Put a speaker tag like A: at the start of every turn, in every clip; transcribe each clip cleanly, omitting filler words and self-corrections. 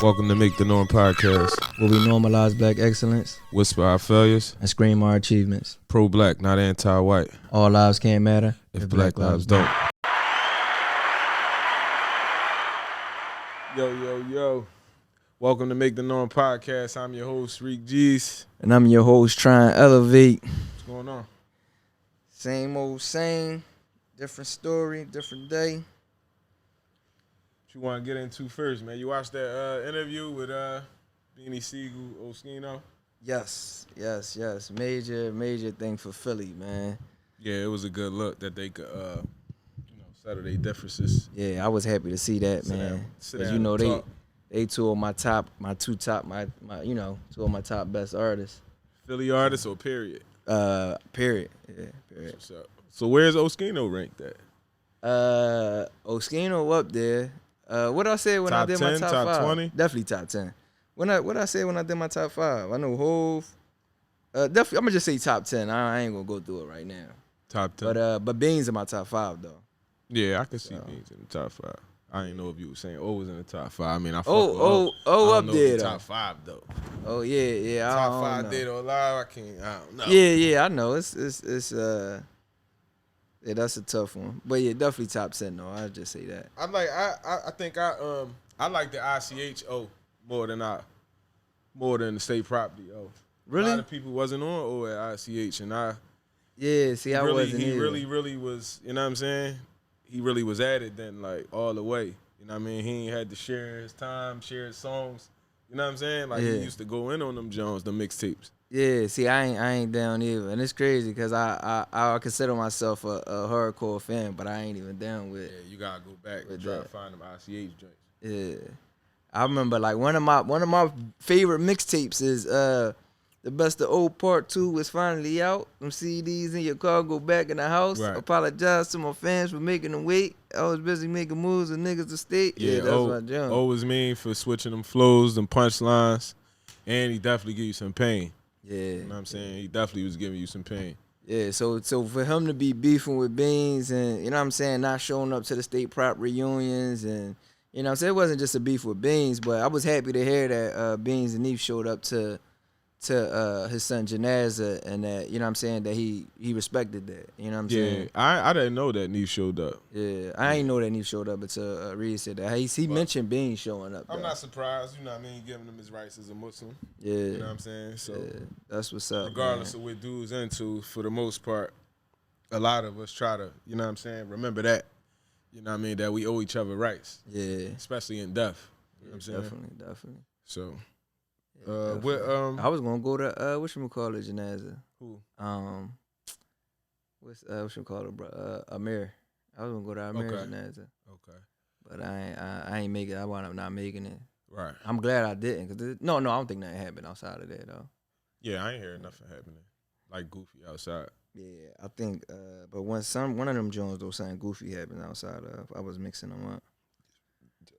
A: Welcome to Make the Norm Podcast.
B: Where we normalize black excellence,
A: Whisper our failures,
B: and scream our achievements.
A: Pro-black, not anti-white.
B: All lives can't matter
A: if black lives don't. Yo. Welcome to Make the Norm Podcast. I'm your host, Reek G's.
B: And I'm your host, Trying to Elevate.
A: What's going on?
B: Same old same, different story, different day.
A: What you want to get into first, man? You watched that interview with Beanie Siegel, Oskino?
B: Yes. Major thing for Philly, man.
A: Yeah, it was a good look that they could, settle their differences.
B: Yeah, I was happy to see that, man. Because you know they two of my top two of my top best artists.
A: Philly artists or period?
B: Period. Yeah, period.
A: So where's Oskino ranked at?
B: Oskino up there. What I said when
A: top
B: I did
A: 10,
B: my top
A: top
B: 5?
A: 20?
B: Definitely top 10. What I said when I did my top 5? I know Hove. Definitely, I'm gonna just say top 10. I ain't gonna go through it right now.
A: Top 10.
B: But Beans in my top 5 though.
A: Yeah, I can see Beans in the top 5. I didn't know if you were saying O was in the top 5. I mean, I fuck
B: with
A: O.
B: O up there though.
A: Top 5 though.
B: Oh yeah.
A: Top 5 dead or alive. I don't know.
B: Yeah. I know. It's yeah, that's a tough one. But yeah, definitely top 10 though. I'll just say that.
A: I think I like the ICH O more than the state property O.
B: Really?
A: A lot of people wasn't on O at ICH, and I
B: wasn't.
A: He really was. You know what I'm saying? He really was at it then, like all the way. You know what I mean? He ain't had to share his time, share his songs. You know what I'm saying? Like he used to go in on them Jones, the mixtapes.
B: Yeah, see, I ain't down either, and it's crazy because I consider myself a hardcore fan, but I ain't even down with.
A: Yeah, you gotta go back and try to find them ICH joints.
B: Yeah, I remember like one of my favorite mixtapes is The Best of Old Part 2 is finally out. Them CDs in your car, go back in the house. Right. Apologize to my fans for making them wait. I was busy making moves with niggas to state. Yeah, that's my jam.
A: O was mean for switching them flows, them punchlines, and he definitely give you some pain.
B: Yeah.
A: You know what I'm saying? He definitely was giving you some pain.
B: Yeah, so for him to be beefing with Beans and, you know what I'm saying, not showing up to the state prop reunions and, you know what I'm saying, it wasn't just a beef with Beans, but I was happy to hear that Beans and Neef showed up to his son Janaza and that, you know what I'm saying, that he respected that. You know what I'm saying?
A: I didn't know that Neef showed up.
B: Yeah, I ain't know that Neef showed up until Reed said that. He mentioned Beans showing up.
A: I'm not surprised, you know what I mean, giving him his rights as a Muslim.
B: Yeah.
A: You know what I'm saying? So
B: that's what's up.
A: Regardless of what dude's into, for the most part, a lot of us try to, you know what I'm saying, remember that. You know what I mean? That we owe each other rights. Yeah. Especially in death. You know what I'm saying?
B: Definitely.
A: So
B: I was gonna go to whatchamacallit Janaza.
A: Who?
B: Whatchamacallit, bro? Amir. I was gonna go to Amir Janaza.
A: Okay.
B: But I ain't make it. I wound up not making it.
A: Right.
B: I'm glad I didn't. Cause no, I don't think nothing happened outside of that though.
A: Yeah, I ain't hearing nothing happening like goofy outside.
B: Yeah, I think. But when one of them Jones though, something goofy happened outside of, I was mixing them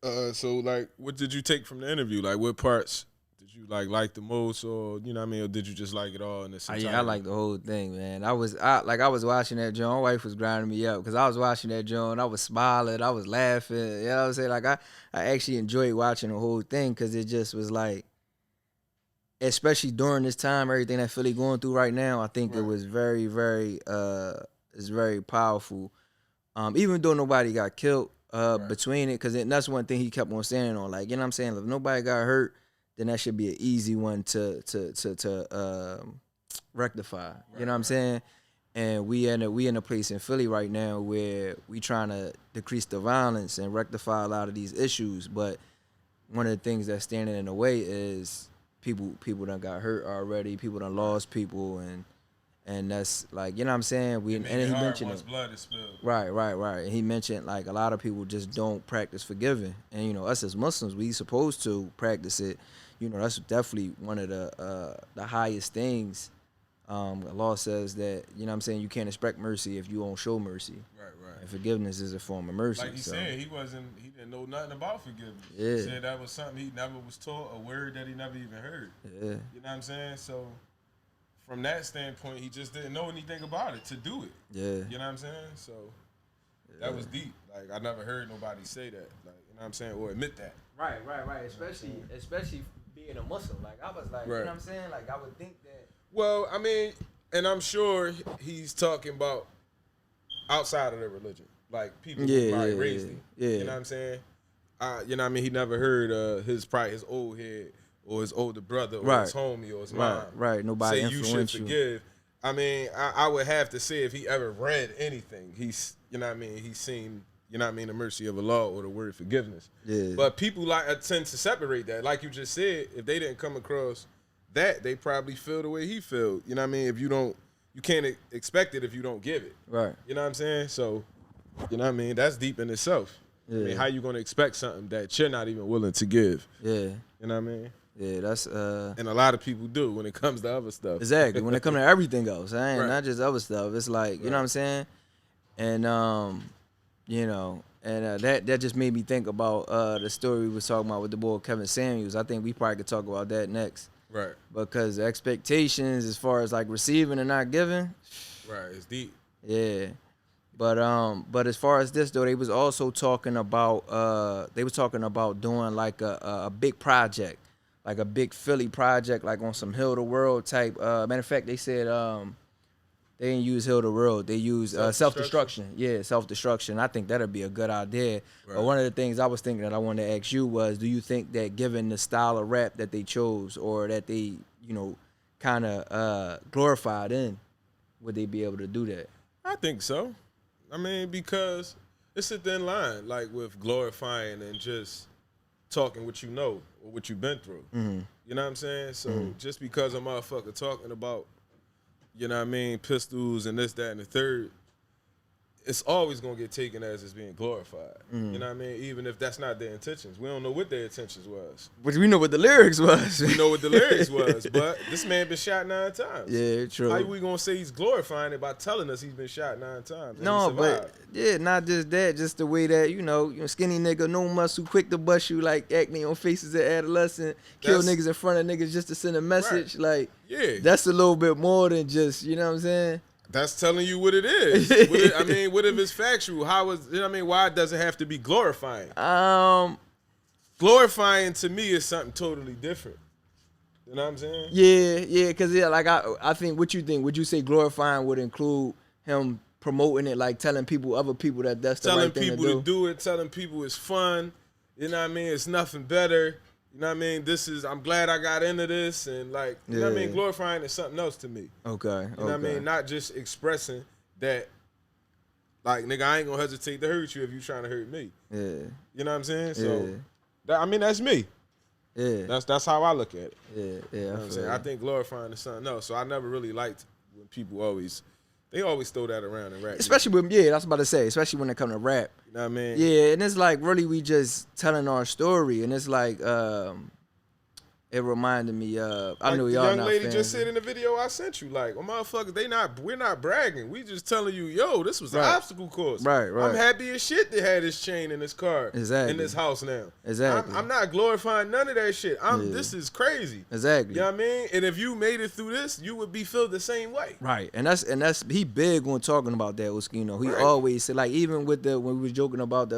B: up.
A: So like, what did you take from the interview? Like, what parts did you like the most, or you know what I mean, or did you just like it all in this?
B: I like the whole thing, man. I was watching that joint. My wife was grinding me up because I was watching that joint. I was smiling, I was laughing. You know what I'm saying? Like I actually enjoyed watching the whole thing because it just was like, especially during this time, everything that Philly going through right now. I think it was very, very, it's very powerful. Even though nobody got killed between it, because that's one thing he kept on saying on, like, you know what I'm saying? If nobody got hurt, then that should be an easy one to rectify. You know what I'm saying? And we in a place in Philly right now where we trying to decrease the violence and rectify a lot of these issues. But one of the things that's standing in the way is people done got hurt already. People done lost people, and that's like, you know what I'm saying? And he mentioned
A: once blood is spilled.
B: Right. And he mentioned like a lot of people just don't practice forgiving, and you know, us as Muslims, we supposed to practice it. You know, that's definitely one of the highest things. The law says that, you know what I'm saying, you can't expect mercy if you don't show mercy. Right. And forgiveness is a form of mercy.
A: Like he said, he didn't know nothing about forgiveness.
B: Yeah.
A: He said that was something he never was taught, a word that he never even heard.
B: Yeah.
A: You know what I'm saying? So from that standpoint, he just didn't know anything about it to do it.
B: Yeah.
A: You know what I'm saying? So that was deep. Like, I never heard nobody say that. Like, you know what I'm saying? Or admit that.
B: Right. Especially being a Muslim. Like I was like, you know what I'm saying? Like I would think that.
A: Well, I mean, and I'm sure he's talking about outside of the religion, like people who probably raised him.
B: Yeah.
A: You know what I'm saying? You know what I mean? He never heard his old head or his older brother or his homie or his mom
B: Nobody
A: say you should forgive. I mean, I would have to say if he ever read anything, he's, you know what I mean, he's seen, you know what I mean, the mercy of Allah or the word forgiveness. Yeah. But people tend to separate that. Like you just said, if they didn't come across that, they probably feel the way he feel. You know what I mean? If you can't expect it if you don't give it. Right. You know what I'm saying? So, you know what I mean? That's deep in itself. Yeah. I mean, how you gonna expect something that you're not even willing to give? Yeah. You know what I mean?
B: Yeah, that's
A: and a lot of people do when it comes to other stuff.
B: Exactly. When it comes to everything else, not just other stuff. It's like, you know what I'm saying? And you know, and that just made me think about the story we was talking about with the boy Kevin Samuels. I think we probably could talk about that next. Right. Because the expectations as far as like receiving and not giving.
A: Right, it's deep.
B: Yeah. But as far as this though, they was also talking about doing like a big project, like a big Philly project, like on some Heal the World type. Matter of fact, they said they didn't use Heal the World, they used self-destruction. Yeah, self-destruction. I think that'd be a good idea. Right. But one of the things I was thinking that I wanted to ask you was, do you think that given the style of rap that they chose or that they, you know, kind of glorified in, would they be able to do that?
A: I think so. I mean, because it's a thin line, like with glorifying and just talking what you know or what you've been through. Mm-hmm. You know what I'm saying? So just because a motherfucker talking about, you know what I mean, pistols and this, that, and the third, it's always going to get taken as it's being glorified. Mm. You know what I mean? Even if that's not their intentions. We don't know what their intentions was.
B: But we know what the lyrics was.
A: We know what the lyrics was. But this man been shot 9 times.
B: Yeah, true.
A: How we going to say he's glorifying it by telling us he's been shot 9 times?
B: No, but, yeah, not just that. Just the way that, you know, skinny nigga, no muscle, quick to bust you like acne on faces at adolescent, kill niggas in front of niggas just to send a message. Right. Like, yeah, that's a little bit more than just, you know what I'm saying?
A: That's telling you what it is. I mean, what if it's factual? How is, you know what I mean? Why does it have to be glorifying? Glorifying to me is something totally different. You know what I'm saying?
B: Yeah, because like I think, what you think? Would you say glorifying would include him promoting it, like telling other people that's the right thing to do?
A: Telling people to do it, telling people it's fun. You know what I mean? It's nothing better. You know what I mean? I'm glad I got into this, and like, you know what I mean? Glorifying is something else to me.
B: Okay.
A: You know what I mean? Not just expressing that, like, nigga, I ain't gonna hesitate to hurt you if you trying to hurt me. Yeah. You know what I'm saying? So, that's me. Yeah. That's how I look at it.
B: Yeah.
A: You know what I'm saying? I think glorifying is something else. So I never really liked when people always throw that around in rap.
B: Especially when, that's what I was about to say, especially when it comes to rap.
A: You know what I mean?
B: Yeah, and it's like, really, we just telling our story, and it's like, it reminded me of, I know y'all not
A: the young lady
B: fans.
A: just said in the video I sent you, like, motherfuckers, we're not bragging. We just telling you, yo, this was an obstacle course.
B: Right.
A: I'm happy as shit to have this chain in this car.
B: Exactly.
A: In this house now.
B: Exactly.
A: I'm not glorifying none of that shit. This is crazy.
B: Exactly.
A: You know what I mean? And if you made it through this, you would be feel the same way.
B: Right. And that's he big when talking about that, Oskino. He always said, like, even with when we was joking about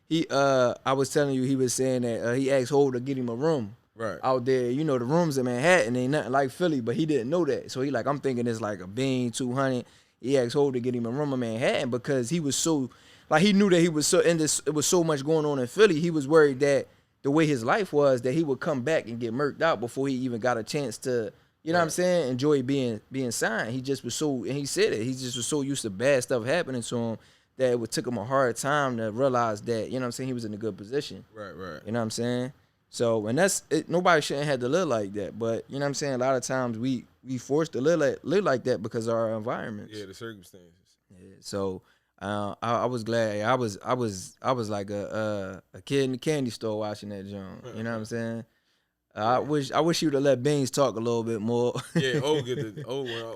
B: I was telling you, he was saying that he asked Hov to get him a room.
A: Right.
B: Out there, you know, the rooms in Manhattan ain't nothing like Philly, but he didn't know that. So he like, I'm thinking it's like a bean, 200. He asked Hov to get him a room in Manhattan because he was so, like, he knew that he was so in this, it was so much going on in Philly. He was worried that the way his life was, that he would come back and get murked out before he even got a chance to, you know what I'm saying, enjoy being signed. He just was so, and he said it, he just was so used to bad stuff happening to him that it took him a hard time to realize that, you know what I'm saying, he was in a good position.
A: Right.
B: You know what I'm saying? So, and that's it, nobody shouldn't have to live like that. But, you know what I'm saying, a lot of times we forced to live like that because of our environments.
A: Yeah, the circumstances.
B: Yeah, so I was glad. I was like a kid in the candy store watching that joint. You know what I'm saying? I wish you would have let Beans talk a little bit more.
A: Yeah,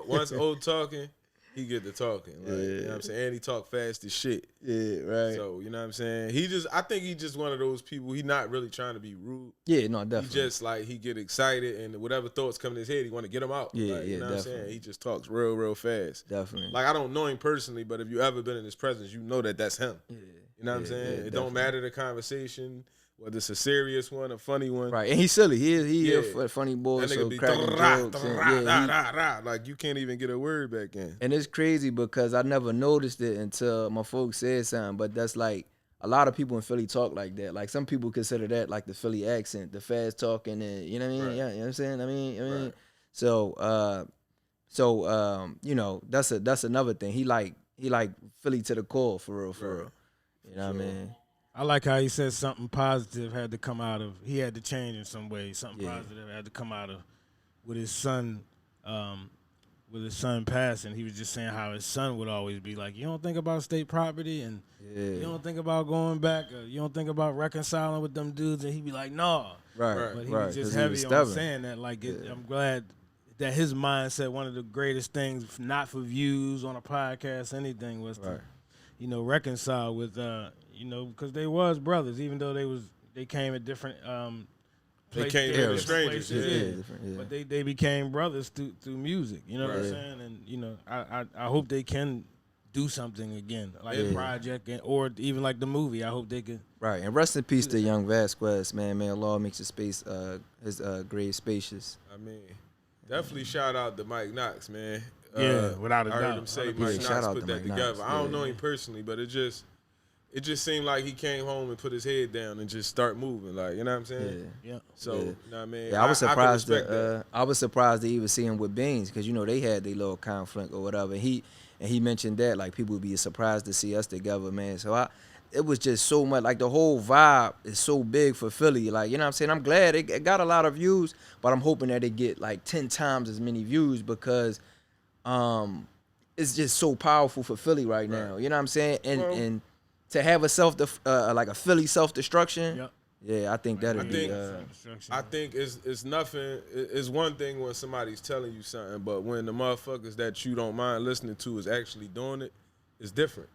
A: once old talking, he get to talking. Like, you know what I'm saying? And he talk fast as shit.
B: Yeah, right.
A: So, you know what I'm saying? I think he just one of those people, he not really trying to be rude.
B: Yeah, no, definitely.
A: He just, like, he get excited, and whatever thoughts come in his head, he want to get them out.
B: Yeah,
A: like,
B: yeah,
A: you know
B: definitely.
A: what I'm saying? He just talks real, real fast.
B: Definitely.
A: Like, I don't know him personally, but if you ever been in his presence, you know that that's him.
B: Yeah.
A: You know what I'm saying? It don't matter the conversation, whether it's a serious one, a funny one.
B: Right, and he's silly. He a funny boy,
A: that nigga
B: so
A: be
B: cracking jokes. And,
A: like you can't even get a word back in.
B: And it's crazy because I never noticed it until my folks said something. But that's like a lot of people in Philly talk like that. Like some people consider that like the Philly accent, the fast talking, and you know what I mean?
A: Right.
B: Yeah, you know what I'm saying? I mean,
A: Right.
B: So, you know, that's another thing. He like Philly to the core, for real. You know what I mean?
C: I like how he said something positive had to come out of. He had to change in some way. Something positive had to come out of with his son. With his son passing, he was just saying how his son would always be like, "You don't think about state property, and you don't think about going back, or you don't think about reconciling with them dudes." And he'd be like, "No."
B: Right.
C: But he was just heavy on saying that. Like, I'm glad that his mindset, one of the greatest things, not for views on a podcast, anything, was to, reconcile with, because they was brothers, even though they came at different.
A: They came here strangers,
C: but they became brothers through music. You know what I'm saying? And I hope they can do something again, like a project, or even like the movie. I hope they can.
B: Right, and rest in peace to Young Vasquez, man. May Allah makes his grave spacious.
A: I mean, definitely shout out to Mike Knox, man.
C: Without a doubt.
A: I heard him say Mike Knox put that together. I don't know him personally, but it just seemed like he came home and put his head down and just start moving, like, you know what I'm saying?
C: Yeah.
A: So, you know what I mean?
B: Yeah, I was surprised I was surprised to even see him with Beans, because they had their little conflict or whatever. He mentioned that like people would be surprised to see us together, man. So it was just so much, like the whole vibe is so big for Philly, like, you know what I'm saying? I'm glad it got a lot of views, but I'm hoping that it get like 10 times as many views, because it's just so powerful for Philly right now. You know what I'm saying? And to have a like a Philly self-destruction, I think that'd be.
A: I think it's nothing. It's one thing when somebody's telling you something, but when the motherfuckers that you don't mind listening to is actually doing it, it's different.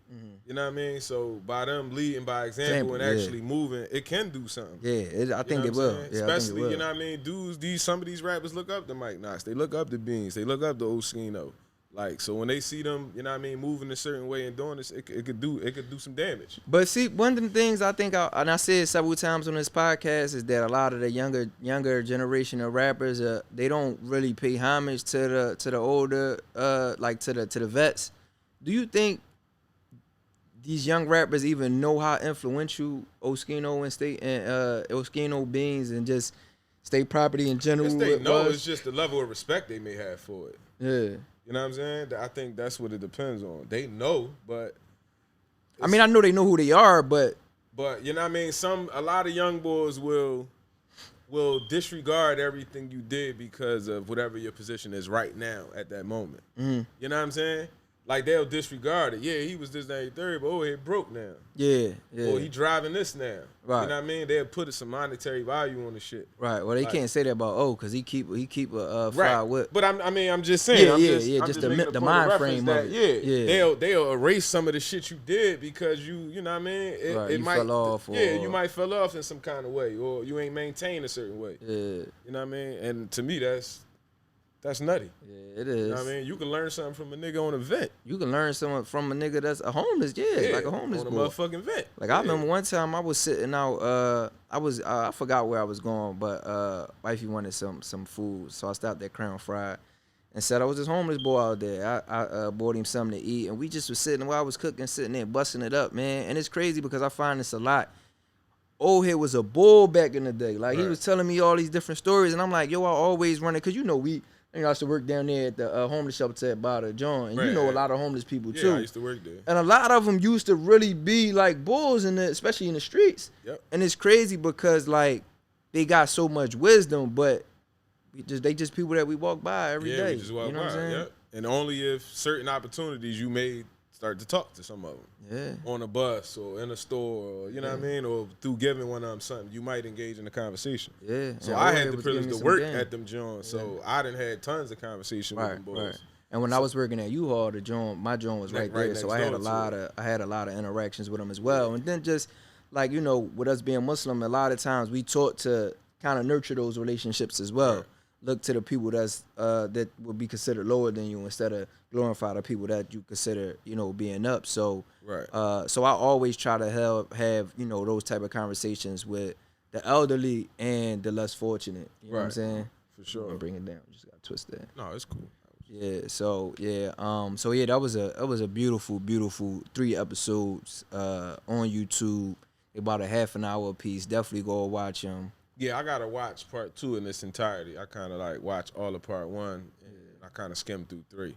A: You know what I mean? So by them leading by example and actually moving, it can do something.
B: Yeah, I think it will. Yeah,
A: especially, you know what I mean? Dudes, some of these rappers look up to Mike Knox. They look up to Beans. They look up to Oskino. Like, so when they see them, you know what I mean, moving a certain way and doing this, it could do some damage.
B: But see, one of the things I think, and I said several times on this podcast, is that a lot of the younger generation of rappers, they don't really pay homage to the older, like to the vets. Do you think these young rappers even know how influential Oskino and Oskino Beans and just state property in general?
A: Yes, they know. It's just the level of respect they may have for it.
B: Yeah.
A: You know what I'm saying? I think that's what it depends on. They know, but
B: I mean, I know they know who they are, but
A: you know what I mean? A lot of young boys will disregard everything you did because of whatever your position is right now at that moment. You know what I'm saying? Like, they'll disregard it. Yeah, he was this, that, third, but he broke now.
B: Yeah.
A: Or he driving this now.
B: Right.
A: You know what I mean? They'll put some monetary value on the shit.
B: Right. Well, they can't say that about because he keep a fire whip.
A: But I'm just saying.
B: Just the mind frame of it.
A: They'll erase some of the shit you did because you know what I mean? It might fell off. You might fell off in some kind of way, or you ain't maintained a certain way. Yeah. You know what I mean? And to me, that's nutty.
B: Yeah, it is.
A: You know what I mean? You can learn something from a nigga on a vent.
B: You can learn something from a nigga that's a homeless, like a homeless
A: on a
B: boy.
A: motherfucking vent.
B: Like, I remember one time I was sitting out, I forgot where I was going, but wifey wanted some food, so I stopped at Crown Fried and said I was this homeless boy out there. I bought him something to eat, and we just was sitting while I was cooking, sitting there busting it up, man. And it's crazy because I find this a lot. Old head was a bull back in the day. Like, he was telling me all these different stories, and I'm like, yo, I always run it, because I used to work down there at the homeless shelter at Bada John, and you know a lot of homeless people too.
A: Yeah, I used to work there.
B: And a lot of them used to really be like bulls especially in the streets.
A: Yep.
B: And it's crazy because like they got so much wisdom, but they just people that we walk by every day.
A: We just walk
B: you know
A: by.
B: What I'm saying?
A: Yep. And only if certain opportunities you may start to talk to some of them.
B: Yeah.
A: On a bus or in a store, or you know what I mean, or through giving one of them something, you might engage in a conversation.
B: Yeah.
A: So I had the privilege to work at them Johns, so I done had tons of conversation with them boys.
B: Right. And when I was working at U-Haul, my joint was right there, so I had a lot of interactions with them as well. And then just like, with us being Muslim, a lot of times we taught to kind of nurture those relationships as well. Right. Look to the people that would be considered lower than you instead of glorify the people that you consider, being up. So, so I always try to have those type of conversations with the elderly and the less fortunate. You know what I'm
A: Right.
B: saying?
A: For sure.
B: I'm gonna bring it down. Just got to twist that.
A: No, it's cool.
B: Yeah. So yeah. That was a beautiful 3 episodes on YouTube. About a half an hour apiece. Definitely go watch them.
A: Yeah, I gotta watch part 2 in its entirety. I kind of like watch all of part 1, and I kind of skimmed through 3.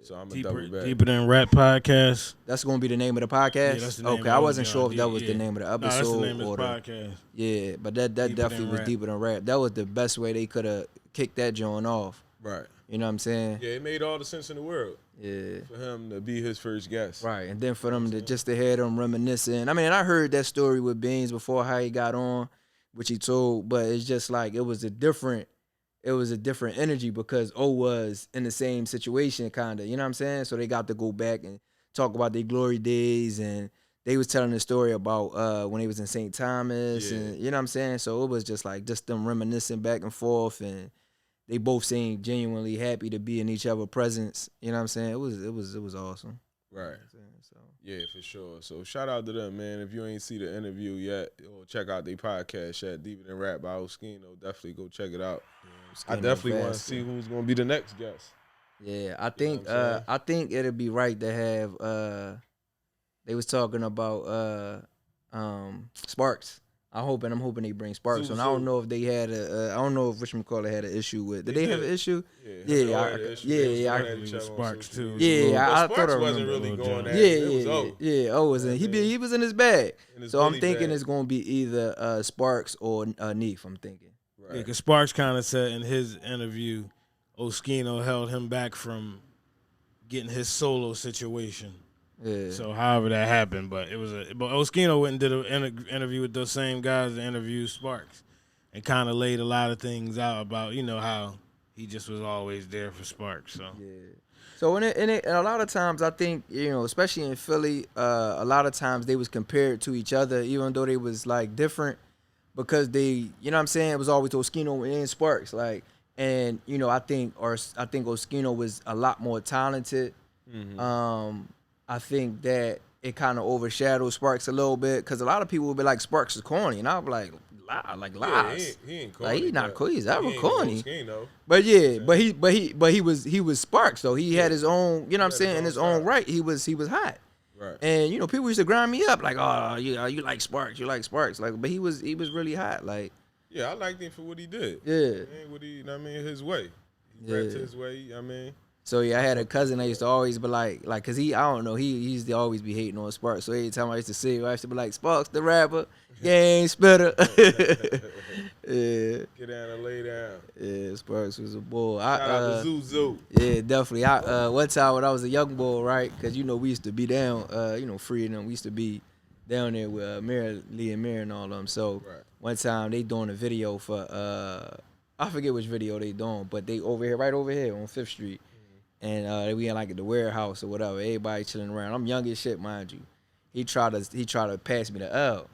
A: So I'm a double back.
C: Deeper Than Rap podcast.
B: That's gonna be the name of the podcast.
C: Yeah, that's the name
B: okay, I wasn't sure if that was the name of the episode.
C: No, that's the name
B: or
C: of the podcast.
B: Yeah, but that definitely was Deeper Than Rap. That was the best way they could have kicked that joint off.
A: Right.
B: You know what I'm saying?
A: Yeah, it made all the sense in the world.
B: Yeah.
A: For him to be his first guest.
B: Right, and then for them to hear them reminiscing. I mean, I heard that story with Beans before how he got on, which he told, but it's just like it was a different energy because O was in the same situation kind of, you know what I'm saying? So they got to go back and talk about their glory days, and they was telling the story about when they was in St. Thomas, and you know what I'm saying? So it was just them reminiscing back and forth, and they both seemed genuinely happy to be in each other's presence. You know what I'm saying? It was awesome.
A: Right.
B: So.
A: Yeah, for sure. So shout out to them, man. If you ain't see the interview yet, check out their podcast at Deeper Than Rap by Oskino. Definitely go check it out. I definitely want to see who's gonna be the next guest.
B: Yeah, I think it'd be right to have they was talking about Sparks. I'm hoping they bring Sparks. And I don't know if they had I don't know if whatchamacallit had an issue with. Did they have an issue?
A: Yeah.
C: Sparks too.
B: I thought
A: Sparks
B: I
A: wasn't
B: remember.
A: really going at it. It was O.
B: Yeah. O was in. He was in his bag. So I'm thinking
A: bag.
B: it's gonna be either Sparks or Neef. I'm thinking.
C: Right. Yeah, because Sparks kind of said in his interview, Oskino held him back from getting his solo situation.
B: Yeah.
C: So however that happened, but Oskino went and did an interview with those same guys that interviewed Sparks, and kind of laid a lot of things out about how he just was always there for Sparks. So
B: yeah. So and a lot of times I think especially in Philly, a lot of times they was compared to each other, even though they was like different, because they it was always Oskino and Sparks and I think Oskino was a lot more talented. Mm-hmm. I think that it kind of overshadows Sparks a little bit because a lot of people would be like Sparks is corny, and I'm like lies.
A: Yeah, he ain't corny.
B: He not corny. He's ever corny.
A: But
B: he was Sparks though. He had his own. You know what I'm saying? In his own right, he was hot.
A: Right.
B: And people used to grind me up like, oh, you like Sparks, but he was really hot. Like,
A: yeah, I liked him for what he did.
B: Yeah.
A: His way. He rapped his way.
B: So yeah, I had a cousin that used to always be like, cause I don't know, he used to always be hating on Sparks. So every time I used to see him, I used to be like, Sparks the rapper, gang spitter. Yeah.
A: Get down and lay down.
B: Yeah, Sparks was a boy.
A: Shout out to Zuzu.
B: Yeah, definitely. One time when I was a young boy, right? Cause we used to be down, Free and them. We used to be down there with Lee and Mary and all of them. So one time they doing a video for I forget which video they doing, but they right over here on 5th Street. And we in like at the warehouse or whatever. Everybody chilling around. I'm young as shit, mind you. He tried to pass me the L,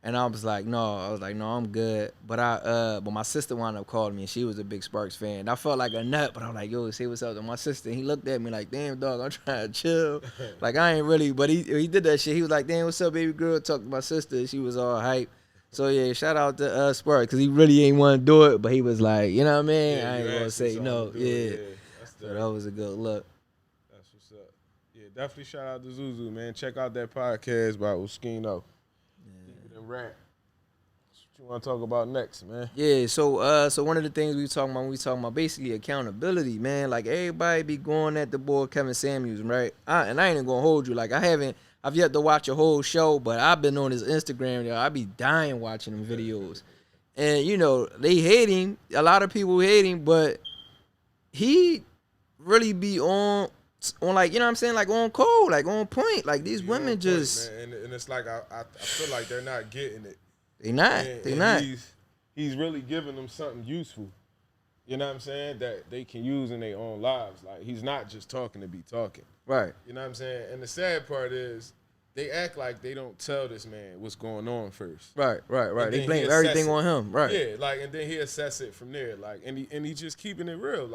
B: and I was like, no. I'm good. But my sister wound up calling me, and she was a big Sparks fan. And I felt like a nut, but I'm like, yo, say what's up to my sister. And he looked at me like, damn, dog, I'm trying to chill. Like I ain't really, but he did that shit. He was like, damn, what's up, baby girl? Talked to my sister. She was all hype. So yeah, shout out to Sparks because he really ain't want to do it, but he was like, you know what I mean?
A: Yeah,
B: I ain't gonna say no. Yeah. So that was a good look.
A: That's what's up. Yeah, definitely shout out to Zuzu, man. Check out that podcast by Oskino. Deeper Than Rap. What you want to talk about next, man?
B: Yeah, so one of the things we talking about basically accountability, man. Like everybody be going at the boy Kevin Samuels, right? I ain't even gonna hold you. Like I've yet to watch a whole show, but I've been on his Instagram. I be dying watching them videos, and they hate him. A lot of people hate him, but he really be on like, you know what I'm saying, like on code, like on point. Like these women just
A: man. And it's like I feel like they're not getting it.
B: They not.
A: He's really giving them something useful. You know what I'm saying? That they can use in their own lives. Like he's not just talking to be talking.
B: Right.
A: You know what I'm saying? And the sad part is they act like they don't tell this man what's going on first.
B: Right. They blame everything on him. Right.
A: Yeah, and then he assess it from there. And he just keeping it real.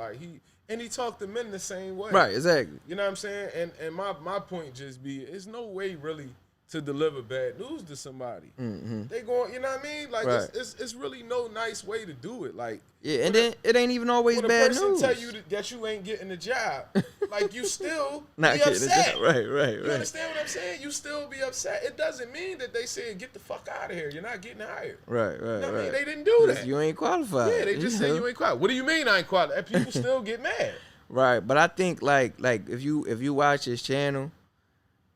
A: He talked to men the same way.
B: Right, exactly.
A: You know what I'm saying? And my point just be, there's no way really to deliver bad news to somebody.
B: Mm-hmm.
A: They going, you know what I mean? Like
B: Right.
A: it's really no nice way to do it. Like
B: Yeah, and then it ain't even always bad news.
A: When a person tell you that you ain't getting the job, like you still
B: Not
A: be
B: getting
A: upset.
B: the job. Right.
A: You understand what I'm saying? You still be upset. It doesn't mean that they said get the fuck out of here. You're not getting hired.
B: Right.
A: You know what I mean? They didn't do that.
B: You ain't qualified.
A: Yeah, they just say you ain't qualified. What do you mean I ain't qualified? And people still get mad.
B: Right, but I think like if you watch his channel,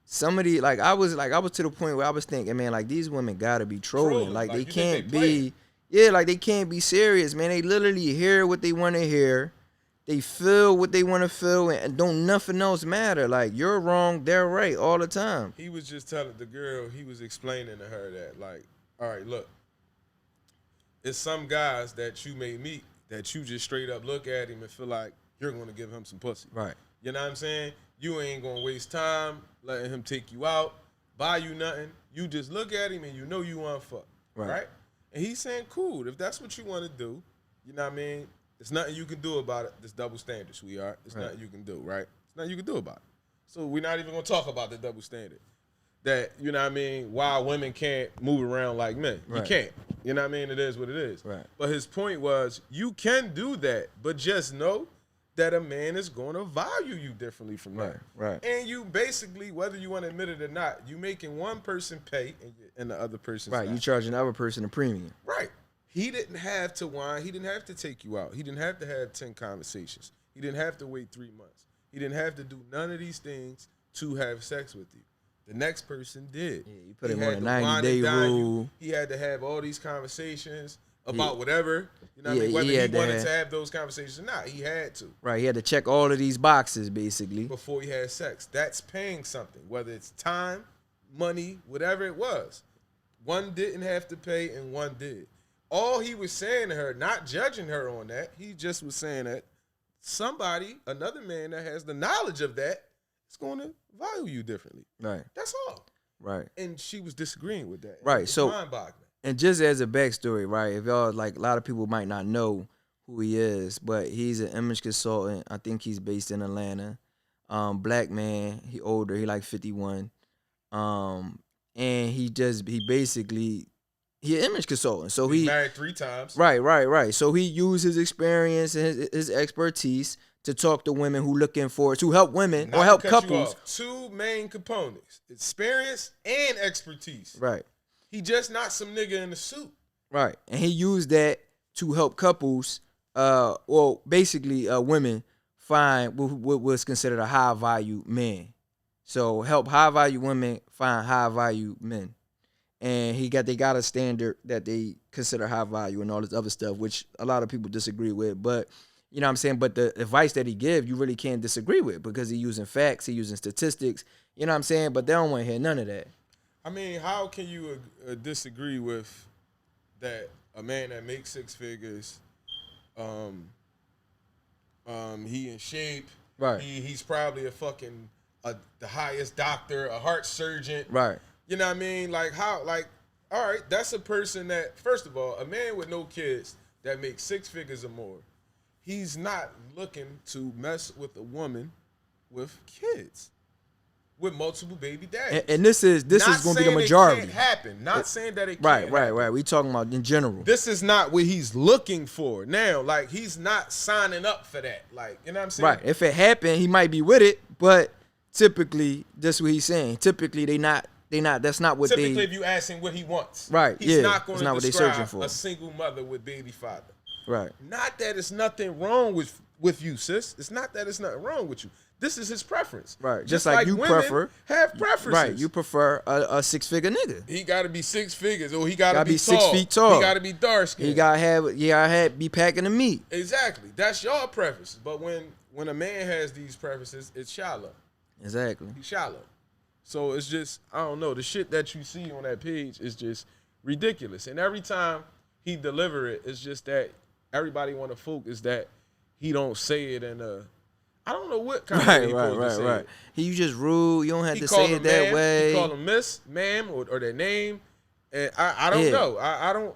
B: some of the I was to the point where I was thinking, man, like these women gotta be trolling. Like they can't be, like they can't be serious, man. They literally hear what they want to hear, they feel what they want to feel, and don't nothing else matter. Like you're wrong, they're right all the time.
A: He was just telling the girl, he was explaining to her that, like, all right, look, it's some guys that you may meet that you just straight up look at him and feel like you're going to give him some pussy.
B: Right.
A: You know what I'm saying? You ain't going to waste time letting him take you out, buy you nothing. You just look at him and you know you want to fuck. Right? And he's saying, cool, if that's what you want to do, you know what I mean? There's nothing you can do about it. This double standard, sweetheart. There's nothing you can do, right? There's nothing you can do about it. So we're not even going to talk about the double standard. That, you know what I mean, why women can't move around like men. You can't. You know what I mean? It is what it is.
B: Right.
A: But his point was, you can do that, but just know that a man is going to value you differently from that.
B: Right.
A: And you basically, whether you want to admit it or not, you making one person pay and the other person's not.
B: You charging the other person a premium.
A: Right. He didn't have to whine. He didn't have to take you out. He didn't have to have 10 conversations. He didn't have to wait 3 months. He didn't have to do none of these things to have sex with you. The next person did.
B: Yeah, you put him on a 90-day rule.
A: He had to have all these conversations about whatever. You know what I mean? Whether he wanted to have those conversations or not, he had to.
B: Right, he had to check all of these boxes, basically.
A: Before he had sex. That's paying something, whether it's time, money, whatever it was. One didn't have to pay and one did. All he was saying to her, not judging her on that, he just was saying that somebody, another man that has the knowledge of that, is going to value you differently.
B: Right.
A: That's all.
B: Right.
A: And she was disagreeing with that.
B: Right.
A: It's
B: So,
A: mind-boggling.
B: And just as a backstory, right, if y'all, like, a lot of people might not know who he is, but he's an image consultant. I think he's based in Atlanta. Black man, he older, he like 51. And he basically, he an image consultant. So he
A: married 3 times.
B: Right. So he used his experience and his expertise to talk to women who looking for, to help women or help couples.
A: 2 main components: experience and expertise.
B: Right.
A: He just not some nigga in a suit.
B: Right. And he used that to help couples, basically women find what was considered a high value man. So help high value women find high value men. And they got a standard that they consider high value and all this other stuff, which a lot of people disagree with. But you know what I'm saying? But the advice that he gives, you really can't disagree with because he's using facts, he's using statistics. You know what I'm saying? But they don't want to hear none of that.
A: I mean, how can you disagree with that? A man that makes 6 figures, he in shape.
B: Right.
A: He's probably the highest doctor, a heart surgeon.
B: Right.
A: You know what I mean? Like how? Like, all right, that's a person that, first of all, a man with no kids that makes 6 figures or more, he's not looking to mess with a woman with kids. With multiple baby daddies.
B: And this is going to be the majority.
A: It can't happen. Not saying that it can't happen.
B: Right. We talking about in general.
A: This is not what he's looking for. Now, like, he's not signing up for that. Like, you know what I'm saying?
B: Right. If it happened, he might be with it, but typically, that's what he's saying. Typically, that's not what
A: typically, if you ask him what he wants.
B: Right.
A: He's not going to describe
B: for.
A: A single mother with baby father.
B: Right.
A: Not that it's nothing wrong with you, sis. It's not that it's nothing wrong with you. This is his preference.
B: Right. Just like you prefer.
A: Have preferences.
B: Right. You prefer a 6-figure nigga.
A: He got to be 6 figures, or he got to be tall.
B: 6 feet tall.
A: He got to be dark skinned.
B: He got to be packing the meat.
A: Exactly. That's your preference. But when a man has these preferences, it's shallow.
B: Exactly.
A: He's shallow. So it's just, I don't know, the shit that you see on that page is just ridiculous. And every time he deliver it, it's just that everybody want to focus that he don't say it in a, I don't know what kind of way he supposed to say it.
B: You just rude. You don't have to say it that way.
A: He call them miss, ma'am, or their name. And I don't know. I don't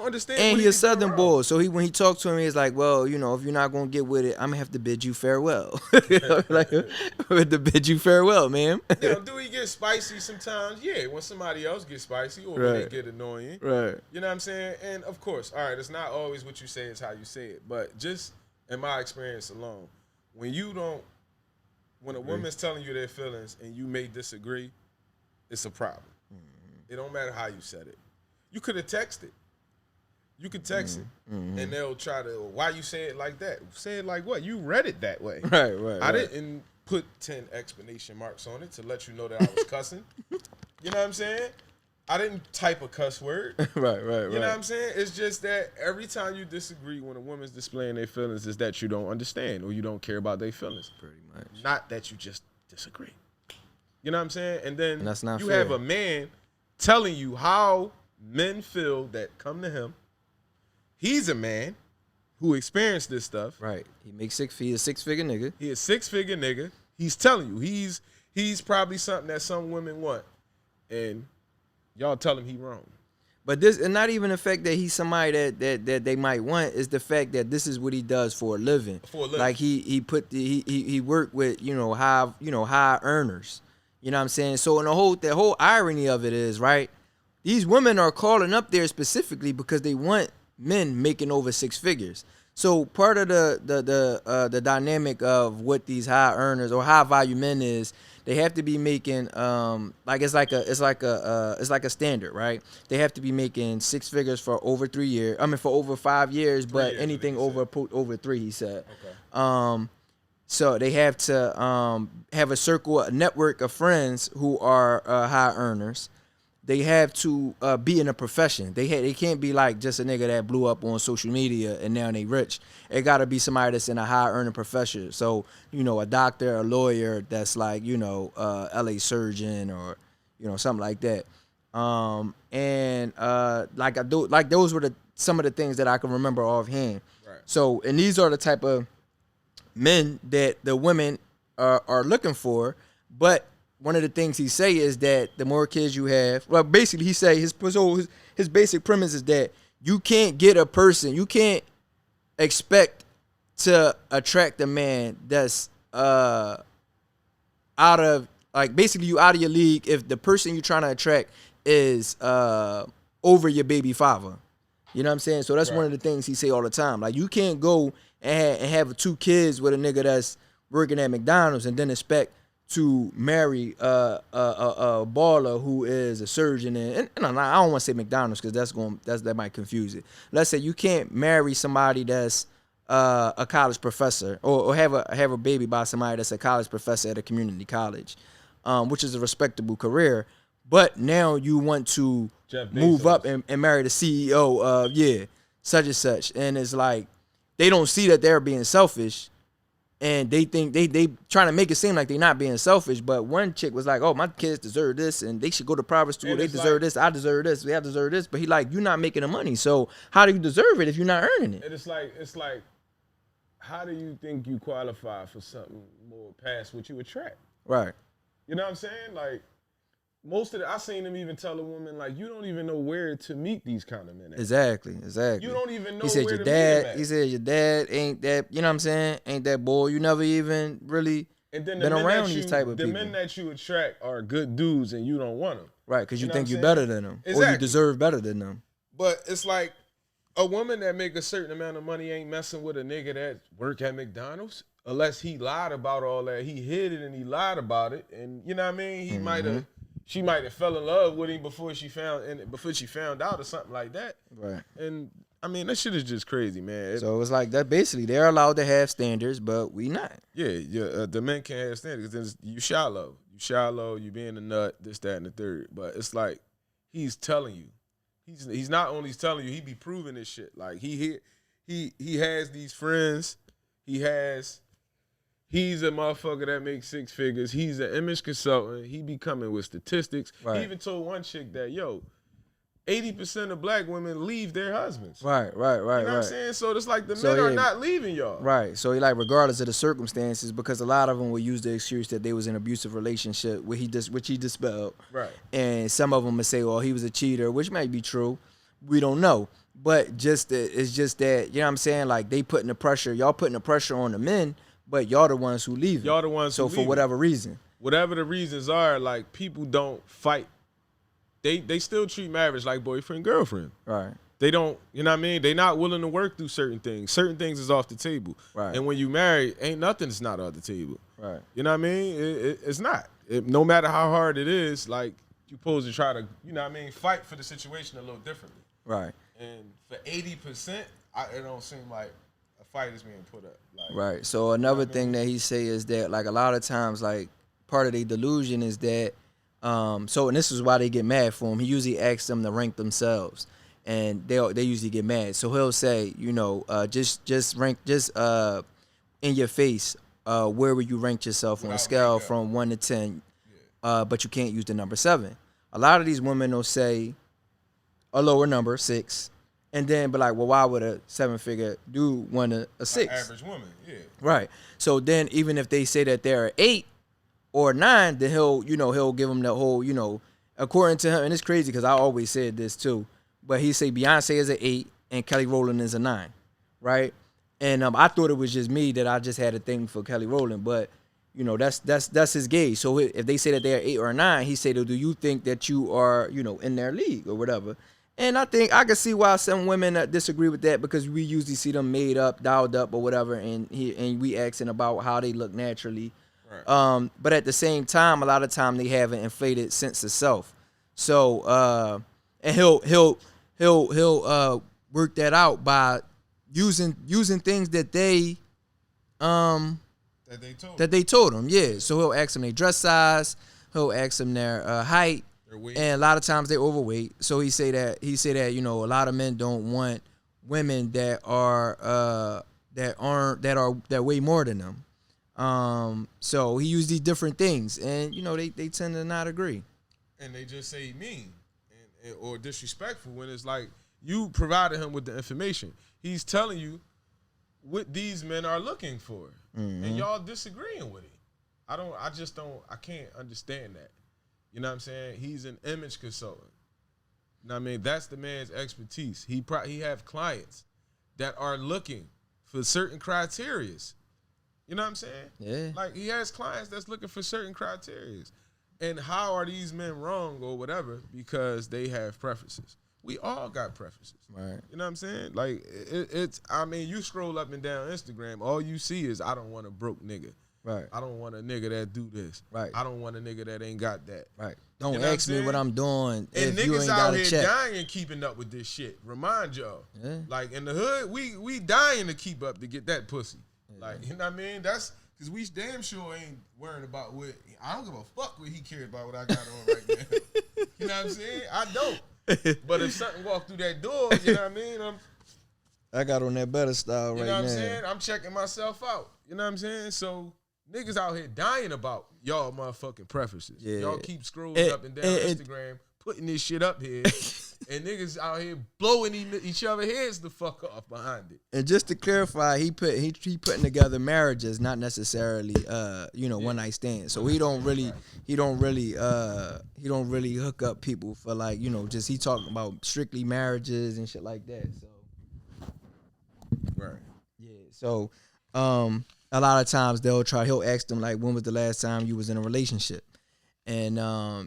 A: understand.
B: And
A: what
B: he a Southern
A: wrong.
B: boy, so when he talked to him, he's like, well, you know, if you're not gonna get with it, I'm gonna have to bid you farewell. Like, I'm to bid you farewell, man.
A: You know, do he get spicy sometimes? Yeah, when somebody else gets spicy or when they get annoying.
B: Right.
A: You know what I'm saying? And of course, all right, it's not always what you say, it's how you say it. But just in my experience alone, when a woman's telling you their feelings and you may disagree, it's a problem. Mm-hmm. It don't matter how you said it. You could have texted. You could text it, and they'll try to, why you say it like that? Say it like what? You read it that way.
B: Right.
A: I didn't put 10 exclamation marks on it to let you know that I was cussing. You know what I'm saying? I didn't type a cuss word.
B: Right.
A: You know what I'm saying? It's just that every time you disagree when a woman's displaying their feelings is that you don't understand or you don't care about their feelings.
B: Pretty much.
A: Not that you just disagree. You know what I'm saying? And then
B: that's not
A: you
B: fair.
A: have a man telling you how men feel that come to him. He's a man who experienced this stuff.
B: Right. He's a six-figure nigga.
A: He a six-figure nigga. He's telling you. He's probably something that some women want. And y'all tell him he wrong.
B: But this, and not even the fact that he's somebody that they might want, is the fact that this is what he does for a living. Like he worked with, high earners. You know what I'm saying? So the whole irony of it is, right, these women are calling up there specifically because they want men making over six figures. So part of the dynamic of what these high earners or high value men is, they have to be making it's like a standard, right? They have to be making six figures for over 3 years. For over 5 years, but anything over 3, he said. Okay. So they have to have a network of friends who are high earners. They have to be in a profession. They can't be like just a nigga that blew up on social media and now they rich. It got to be somebody that's in a high earning profession. So, a doctor, a lawyer that's like, LA surgeon or, something like that. Those were some of the things that I can remember offhand. Right. So, and these are the type of men that the women are looking for, but one of the things he say is that the more kids you have, well, basically he say his basic premise is that you can't expect to attract a man that's out of, like, basically you out of your league if the person you're trying to attract is over your baby father. You know what I'm saying? So that's one of the things he say all the time. Like, you can't go and have 2 kids with a nigga that's working at McDonald's and then expect to marry a baller who is a surgeon, and I don't want to say McDonald's because that might confuse it. Let's say you can't marry somebody that's a college professor or have a baby by somebody that's a college professor at a community college, which is a respectable career. But now you want to move up and marry the CEO of such and such, and it's like they don't see that they're being selfish. And they think they trying to make it seem like they're not being selfish, but one chick was like, "Oh, my kids deserve this, and they should go to private school. They deserve this. I deserve this. I deserve this." But he like, "You're not making the money, so how do you deserve it if you're not earning it?"
A: And it's like, how do you think you qualify for something more past what you attract?
B: Right.
A: You know what I'm saying? Like, I seen them even tell a woman, like, you don't even know where to meet these kind of men at.
B: Exactly.
A: You don't even know
B: he said
A: where
B: your
A: to
B: dad,
A: meet them at.
B: He said your dad ain't that, you know what I'm saying? Ain't that boy. You never even really been around these type of people.
A: The men that you attract are good dudes and you don't want them.
B: Right, because you think you're better than them.
A: Exactly.
B: Or you deserve better than them.
A: But it's like a woman that make a certain amount of money ain't messing with a nigga that work at McDonald's unless he lied about all that. He hid it and he lied about it. And you know what I mean? She might have fell in love with him before she found out or something like that. Right. And I mean, that shit is just crazy, man.
B: So it's like that. Basically, they're allowed to have standards, but we not.
A: Yeah. The men can't have standards because you shallow. You being a nut, this, that, and the third. But it's like he's telling you. He's not only telling you, he be proving this shit. Like he has these friends. He's a motherfucker that makes 6 figures. He's an image consultant. He be coming with statistics. Right. He even told one chick that, 80% of black women leave their husbands.
B: Right.
A: You know what I'm saying? So it's like the men are not leaving y'all.
B: Right. So like regardless of the circumstances, because a lot of them will use the excuse that they was in an abusive relationship which he dispelled.
A: Right.
B: And some of them would say, well, he was a cheater, which might be true. We don't know. But it's just that, you know what I'm saying? Like y'all putting the pressure on the men, but y'all the ones who leave.
A: Y'all the ones who leave.
B: So for whatever reason.
A: Whatever the reasons are, like people don't fight. They still treat marriage like boyfriend, girlfriend.
B: Right.
A: They don't, you know what I mean? They not willing to work through certain things. Certain things is off the table.
B: Right.
A: And when you marry, ain't nothing's not off the table.
B: Right.
A: You know what I mean? It's not. No matter how hard it is, like you supposed to try to, you know what I mean, fight for the situation a little differently.
B: Right.
A: And for 80%, it don't seem like a fight is being put up. Like,
B: right. So another thing that he say is that like a lot of times like part of their delusion is that and this is why they get mad for him. He usually asks them to rank themselves, and they usually get mad. So he'll say, you know, just rank in your face, where would you rank yourself on a scale from 1 to 10? But you can't use the number 7. A lot of these women will say a lower number, 6, and then be like, well, why would a 7-figure dude want a 6?
A: Average woman, yeah.
B: Right. So then even if they say that they're 8 or 9, then he'll give them the whole, you know, according to him, and it's crazy because I always said this too, but he say Beyonce is an 8 and Kelly Rowland is a 9, right? And I thought it was just me that I just had a thing for Kelly Rowland, but you know that's his gauge. So if they say that they're 8 or 9, he say, do you think that you are, you know, in their league or whatever? And I think I can see why some women disagree with that, because we usually see them made up, dialed up or whatever, and we asking about how they look naturally. Right. But at the same time, a lot of time they have an inflated sense of self. So and he'll work that out by using things that they told him. Yeah. So he'll ask them their dress size. He'll ask them their height. And a lot of times they're overweight. So he say that you know, a lot of men don't want women that weigh more than them. So he used these different things, and you know they tend to not agree.
A: And they just say mean or disrespectful when it's like you provided him with the information. He's telling you what these men are looking for, and y'all disagreeing with it. I can't understand that. You know what I'm saying? He's an image consultant. You know what I mean? That's the man's expertise. He have clients that are looking for certain criterias. You know what I'm saying?
B: Yeah.
A: Like he has clients that's looking for certain criterias. And how are these men wrong or whatever? Because they have preferences. We all got preferences.
B: Right.
A: You know what I'm saying? Like you scroll up and down Instagram, all you see is I don't want a broke nigga.
B: Right.
A: I don't want a nigga that do this.
B: Right.
A: I don't want a nigga that ain't got that.
B: Right. Don't ask me what I'm doing if
A: and
B: you
A: niggas
B: ain't
A: out
B: got a
A: here
B: check.
A: dying keeping up with this shit. Remind y'all.
B: Yeah.
A: Like in the hood, we dying to keep up to get that pussy.
B: Yeah.
A: Like, you know what I mean? That's because we damn sure ain't worrying about what. I don't give a fuck what he cares about what I got on right now. You know what I'm saying? I don't. But if something walk through that door, you know what I mean?
B: I got on that better style right now.
A: You know what I'm saying? I'm checking myself out. You know what I'm saying? So niggas out here dying about y'all motherfucking preferences. Yeah. Y'all keep scrolling up and down Instagram, putting this shit up here, and niggas out here blowing each other heads the fuck off behind it.
B: And just to clarify, he putting together marriages, not necessarily one night stands. So he don't really hook up people for like, you know, just he talking about strictly marriages and shit like that. So
A: right.
B: Yeah. So a lot of times he'll ask them like, when was the last time you was in a relationship? And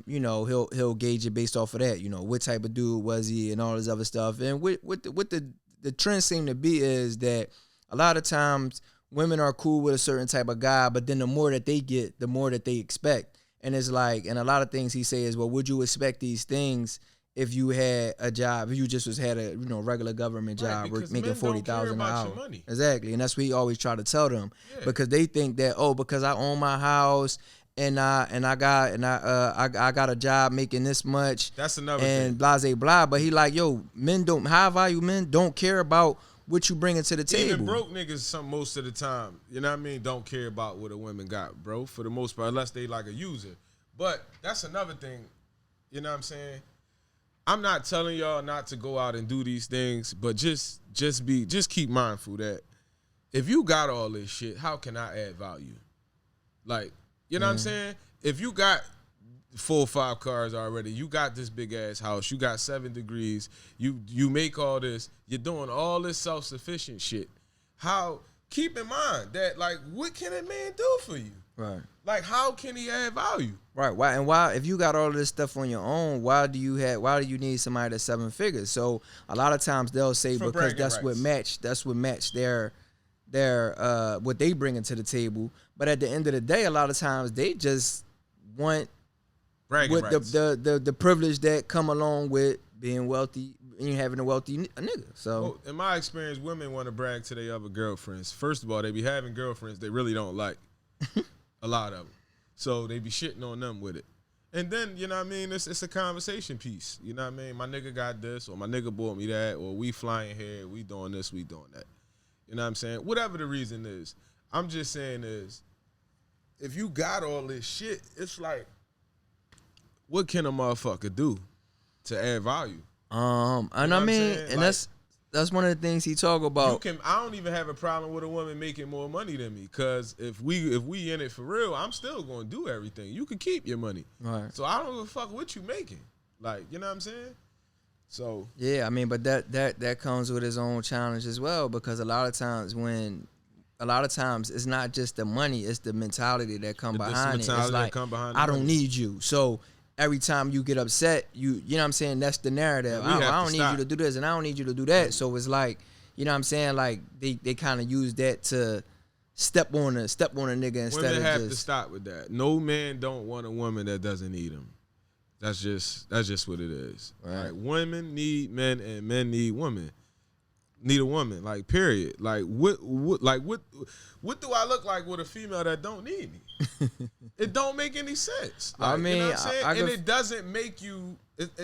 B: he'll gauge it based off of that. You know, what type of dude was he and all this other stuff. And what the trend seem to be is that a lot of times women are cool with a certain type of guy, but then the more that they get, the more that they expect. And it's like, and a lot of things he says, well, would you expect these things if you had a job, if you just had a regular government job, making $40,000 an hour? Exactly, and that's what he always try to tell them, because they think that because I own my house and I got a job making this much.
A: That's another
B: and
A: thing.
B: Blase blah. But he like, high value men don't care about what you bringing to the table.
A: Even broke niggas most of the time, you know what I mean, don't care about what a woman got, bro, for the most part, unless they like a user. But that's another thing, you know what I'm saying? I'm not telling y'all not to go out and do these things, but just keep mindful that if you got all this shit, how can I add value? Like, you know what I'm saying? If you got 4 or 5 cars already, you got this big ass house, you got 7 degrees, you make all this, you're doing all this self-sufficient shit. How, keep in mind that, like, what can a man do for you?
B: Right.
A: Like, how can he add value?
B: Right. Why if you got all of this stuff on your own, why do you need somebody that's 7 figures? So a lot of times they'll say
A: For
B: because
A: bragging rights.
B: that's what match their what they bring into the table. But at the end of the day, a lot of times they just want
A: Bragging rights.
B: the privilege that come along with being wealthy and having a wealthy nigga. So
A: well, in my experience, women want to brag to their other girlfriends. First of all, they be having girlfriends they really don't like. A lot of them. So they be shitting on them with it. And then, you know what I mean, it's a conversation piece. You know what I mean? My nigga got this, or my nigga bought me that, or we flying here, we doing this, we doing that. You know what I'm saying? Whatever the reason is. I'm just saying is, if you got all this shit, it's like, what can a motherfucker do to add value?
B: and I mean, and like, that's one of the things he talk about.
A: I don't even have a problem with a woman making more money than me, because if we in it for real, I'm still gonna do everything. You can keep your money.
B: Right.
A: So I don't give a fuck what you making. Like, you know what I'm saying? So
B: yeah, I mean, but that comes with its own challenge as well, because a lot of times it's not just the money, it's the mentality that come behind it. It's like, I don't need you. So every time you get upset, you know what I'm saying, that's the narrative. I don't need you to do this and I don't need you to do that. So it's like, you know what I'm saying, like they kind of use that to step on a nigga instead
A: women
B: of
A: have to stop with that. No man don't want a woman that doesn't need him. That's just what it is.
B: Right.
A: Like, women need men and men need women. Need a woman, like, period. Like, what do I look like with a female that don't need me? It don't make any sense. Like,
B: I mean,
A: you know what I'm saying? And
B: it
A: doesn't make you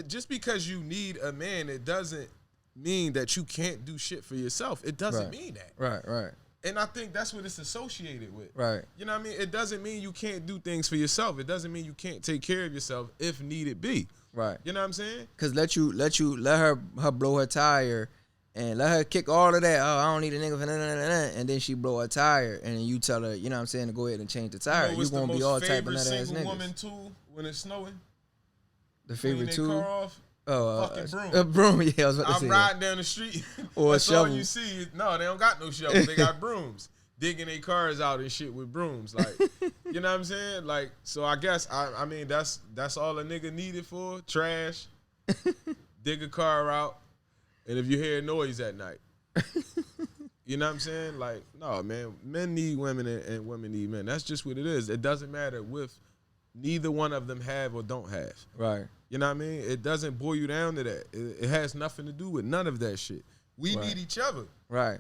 A: just because you need a man, it doesn't mean that you can't do shit for yourself. It doesn't mean that.
B: Right.
A: And I think that's what it's associated with.
B: Right.
A: You know what I mean? It doesn't mean you can't do things for yourself. It doesn't mean you can't take care of yourself if needed be.
B: Right.
A: You know what I'm saying?
B: Cause let her blow her tire and let her kick all of that. Oh, I don't need a nigga for that. And then she blow her tire and then you tell her, you know what I'm saying, to go ahead and change the tire.
A: You know,
B: You're gonna be all type of nut ass niggas.
A: single woman tool when it's snowing?
B: The favorite
A: tool?
B: tool?
A: Car off?
B: Fucking
A: broom.
B: A broom, yeah, I was about to say.
A: I'm riding down the street.
B: Or
A: that's
B: a shovel.
A: all you see. No, they don't got no shovel. They got brooms. Digging their cars out and shit with brooms. Like, you know what I'm saying? Like, so I guess, I mean, that's all a nigga needed for. Trash. Dig a car out. And if you hear noise at night. You know what I'm saying? Like, no, man. Men need women and women need men. That's just what it is. It doesn't matter if neither one of them have or don't have.
B: Right.
A: You know what I mean? It doesn't boil you down to that. It has nothing to do with none of that shit. We need each other.
B: Right.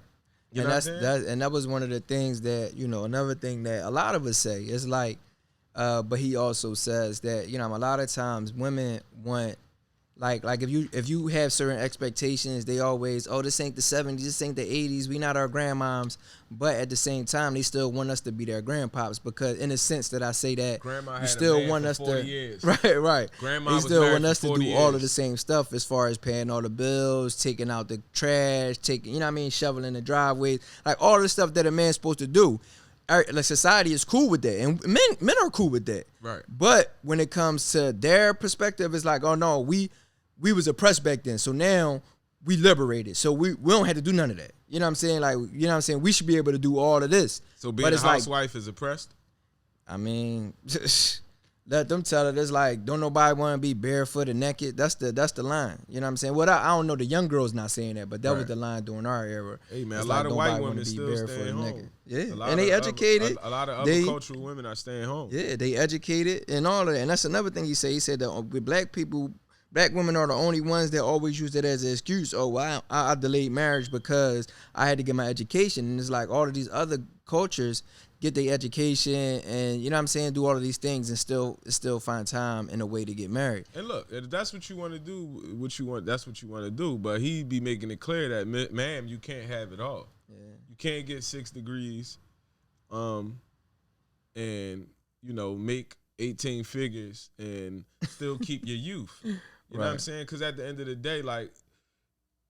A: You
B: and
A: know
B: that was one of the things that, you know, another thing that a lot of us say. It's like, but he also says that, you know, a lot of times women want, like if you have certain expectations, they always, oh, this ain't the 70s, this ain't the 80s, we not our grandmoms. But at the same time, they still want us to be their grandpops, because in the sense that I say that,
A: Grandma
B: you still want us to
A: years.
B: right.
A: Grandma
B: they
A: was
B: still
A: married
B: want us
A: for
B: to
A: 40
B: do
A: years.
B: all of the same stuff as far as paying all the bills, taking out the trash, taking, you know what I mean, shoveling the driveways, like all the stuff that a man's supposed to do. Like, society is cool with that, and men are cool with that.
A: Right.
B: But when it comes to their perspective, it's like, oh no, we was oppressed back then, so now we liberated, so we don't have to do none of that. You know what I'm saying? Like, you know what I'm saying? We should be able to do all of this.
A: So being a housewife is oppressed?
B: I mean, let them tell it. It's like, don't nobody want to be barefoot and naked. That's the line. You know what I'm saying? Well, I don't know. The young girls not saying that, but that was the line during our era.
A: Hey, man,
B: it's
A: a lot
B: like,
A: of white women still staying home.
B: Yeah, and they educated.
A: A lot of other cultural women are staying home.
B: Yeah, they educated and all of that. And that's another thing he said. He said that with black people, black women are the only ones that always use that as an excuse. Oh, well, I delayed marriage because I had to get my education. And it's like all of these other cultures get their education and, you know what I'm saying, do all of these things and still find time and a way to get married.
A: And look, if that's what you want to do, that's what you want to do. But he be making it clear that, ma'am, you can't have it all. Yeah. You can't get 6 degrees and, you know, make 18 figures and still keep your youth. You know what I'm saying? Because at the end of the day, like,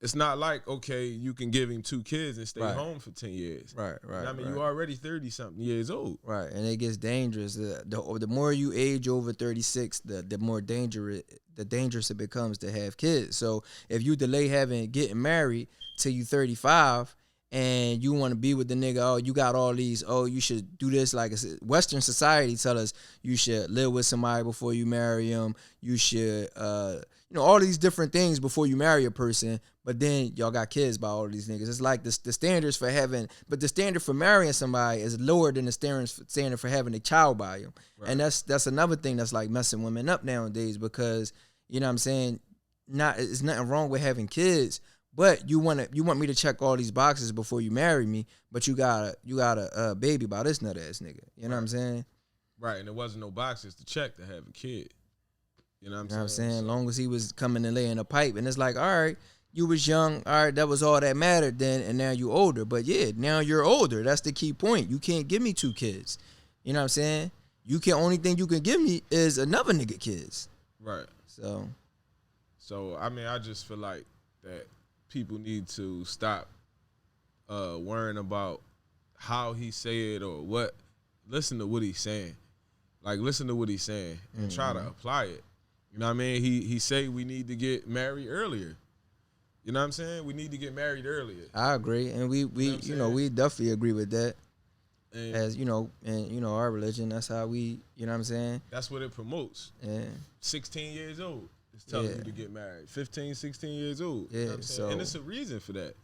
A: it's not like, okay, you can give him 2 kids and stay home for 10 years.
B: Right.
A: You know what I mean, you already 30-something years old.
B: Right, and it gets dangerous. The more you age over 36, the more dangerous it becomes to have kids. So if you delay getting married till you 35, and you want to be with the nigga, oh, you got all these, oh, you should do this. Like Western society tell us you should live with somebody before you marry them. You should, all these different things before you marry a person. But then y'all got kids by all these niggas. It's like the standards for having, but the standard for marrying somebody is lower than the standard for having a child by them. Right. And that's another thing that's like messing women up nowadays, because, you know what I'm saying, it's nothing wrong with having kids, but you want me to check all these boxes before you marry me, but you got a baby by this nut ass nigga. You know what I'm saying?
A: Right, and there wasn't no boxes to check to have a kid. You know what I'm
B: saying? As long as he was coming and laying a pipe, and it's like, all right, you was young, all right, that was all that mattered then, and now you older. But yeah, now you're older. That's the key point. You can't give me 2 kids. You know what I'm saying? Only thing you can give me is another nigga kids.
A: Right.
B: So
A: I mean, I just feel like that people need to stop worrying about how he say it or what. Listen to what he's saying. Like, listen to what he's saying and try to apply it. You know what I mean? He say we need to get married earlier. You know what I'm saying? We need to get married earlier.
B: I agree, and we we definitely agree with that. And, as in our religion, that's how we, you know what I'm saying?
A: That's what it promotes.
B: Yeah.
A: 16 years old. It's telling you to get married. 15, 16 years old.
B: Yeah.
A: You know what I'm saying? And it's a reason for that.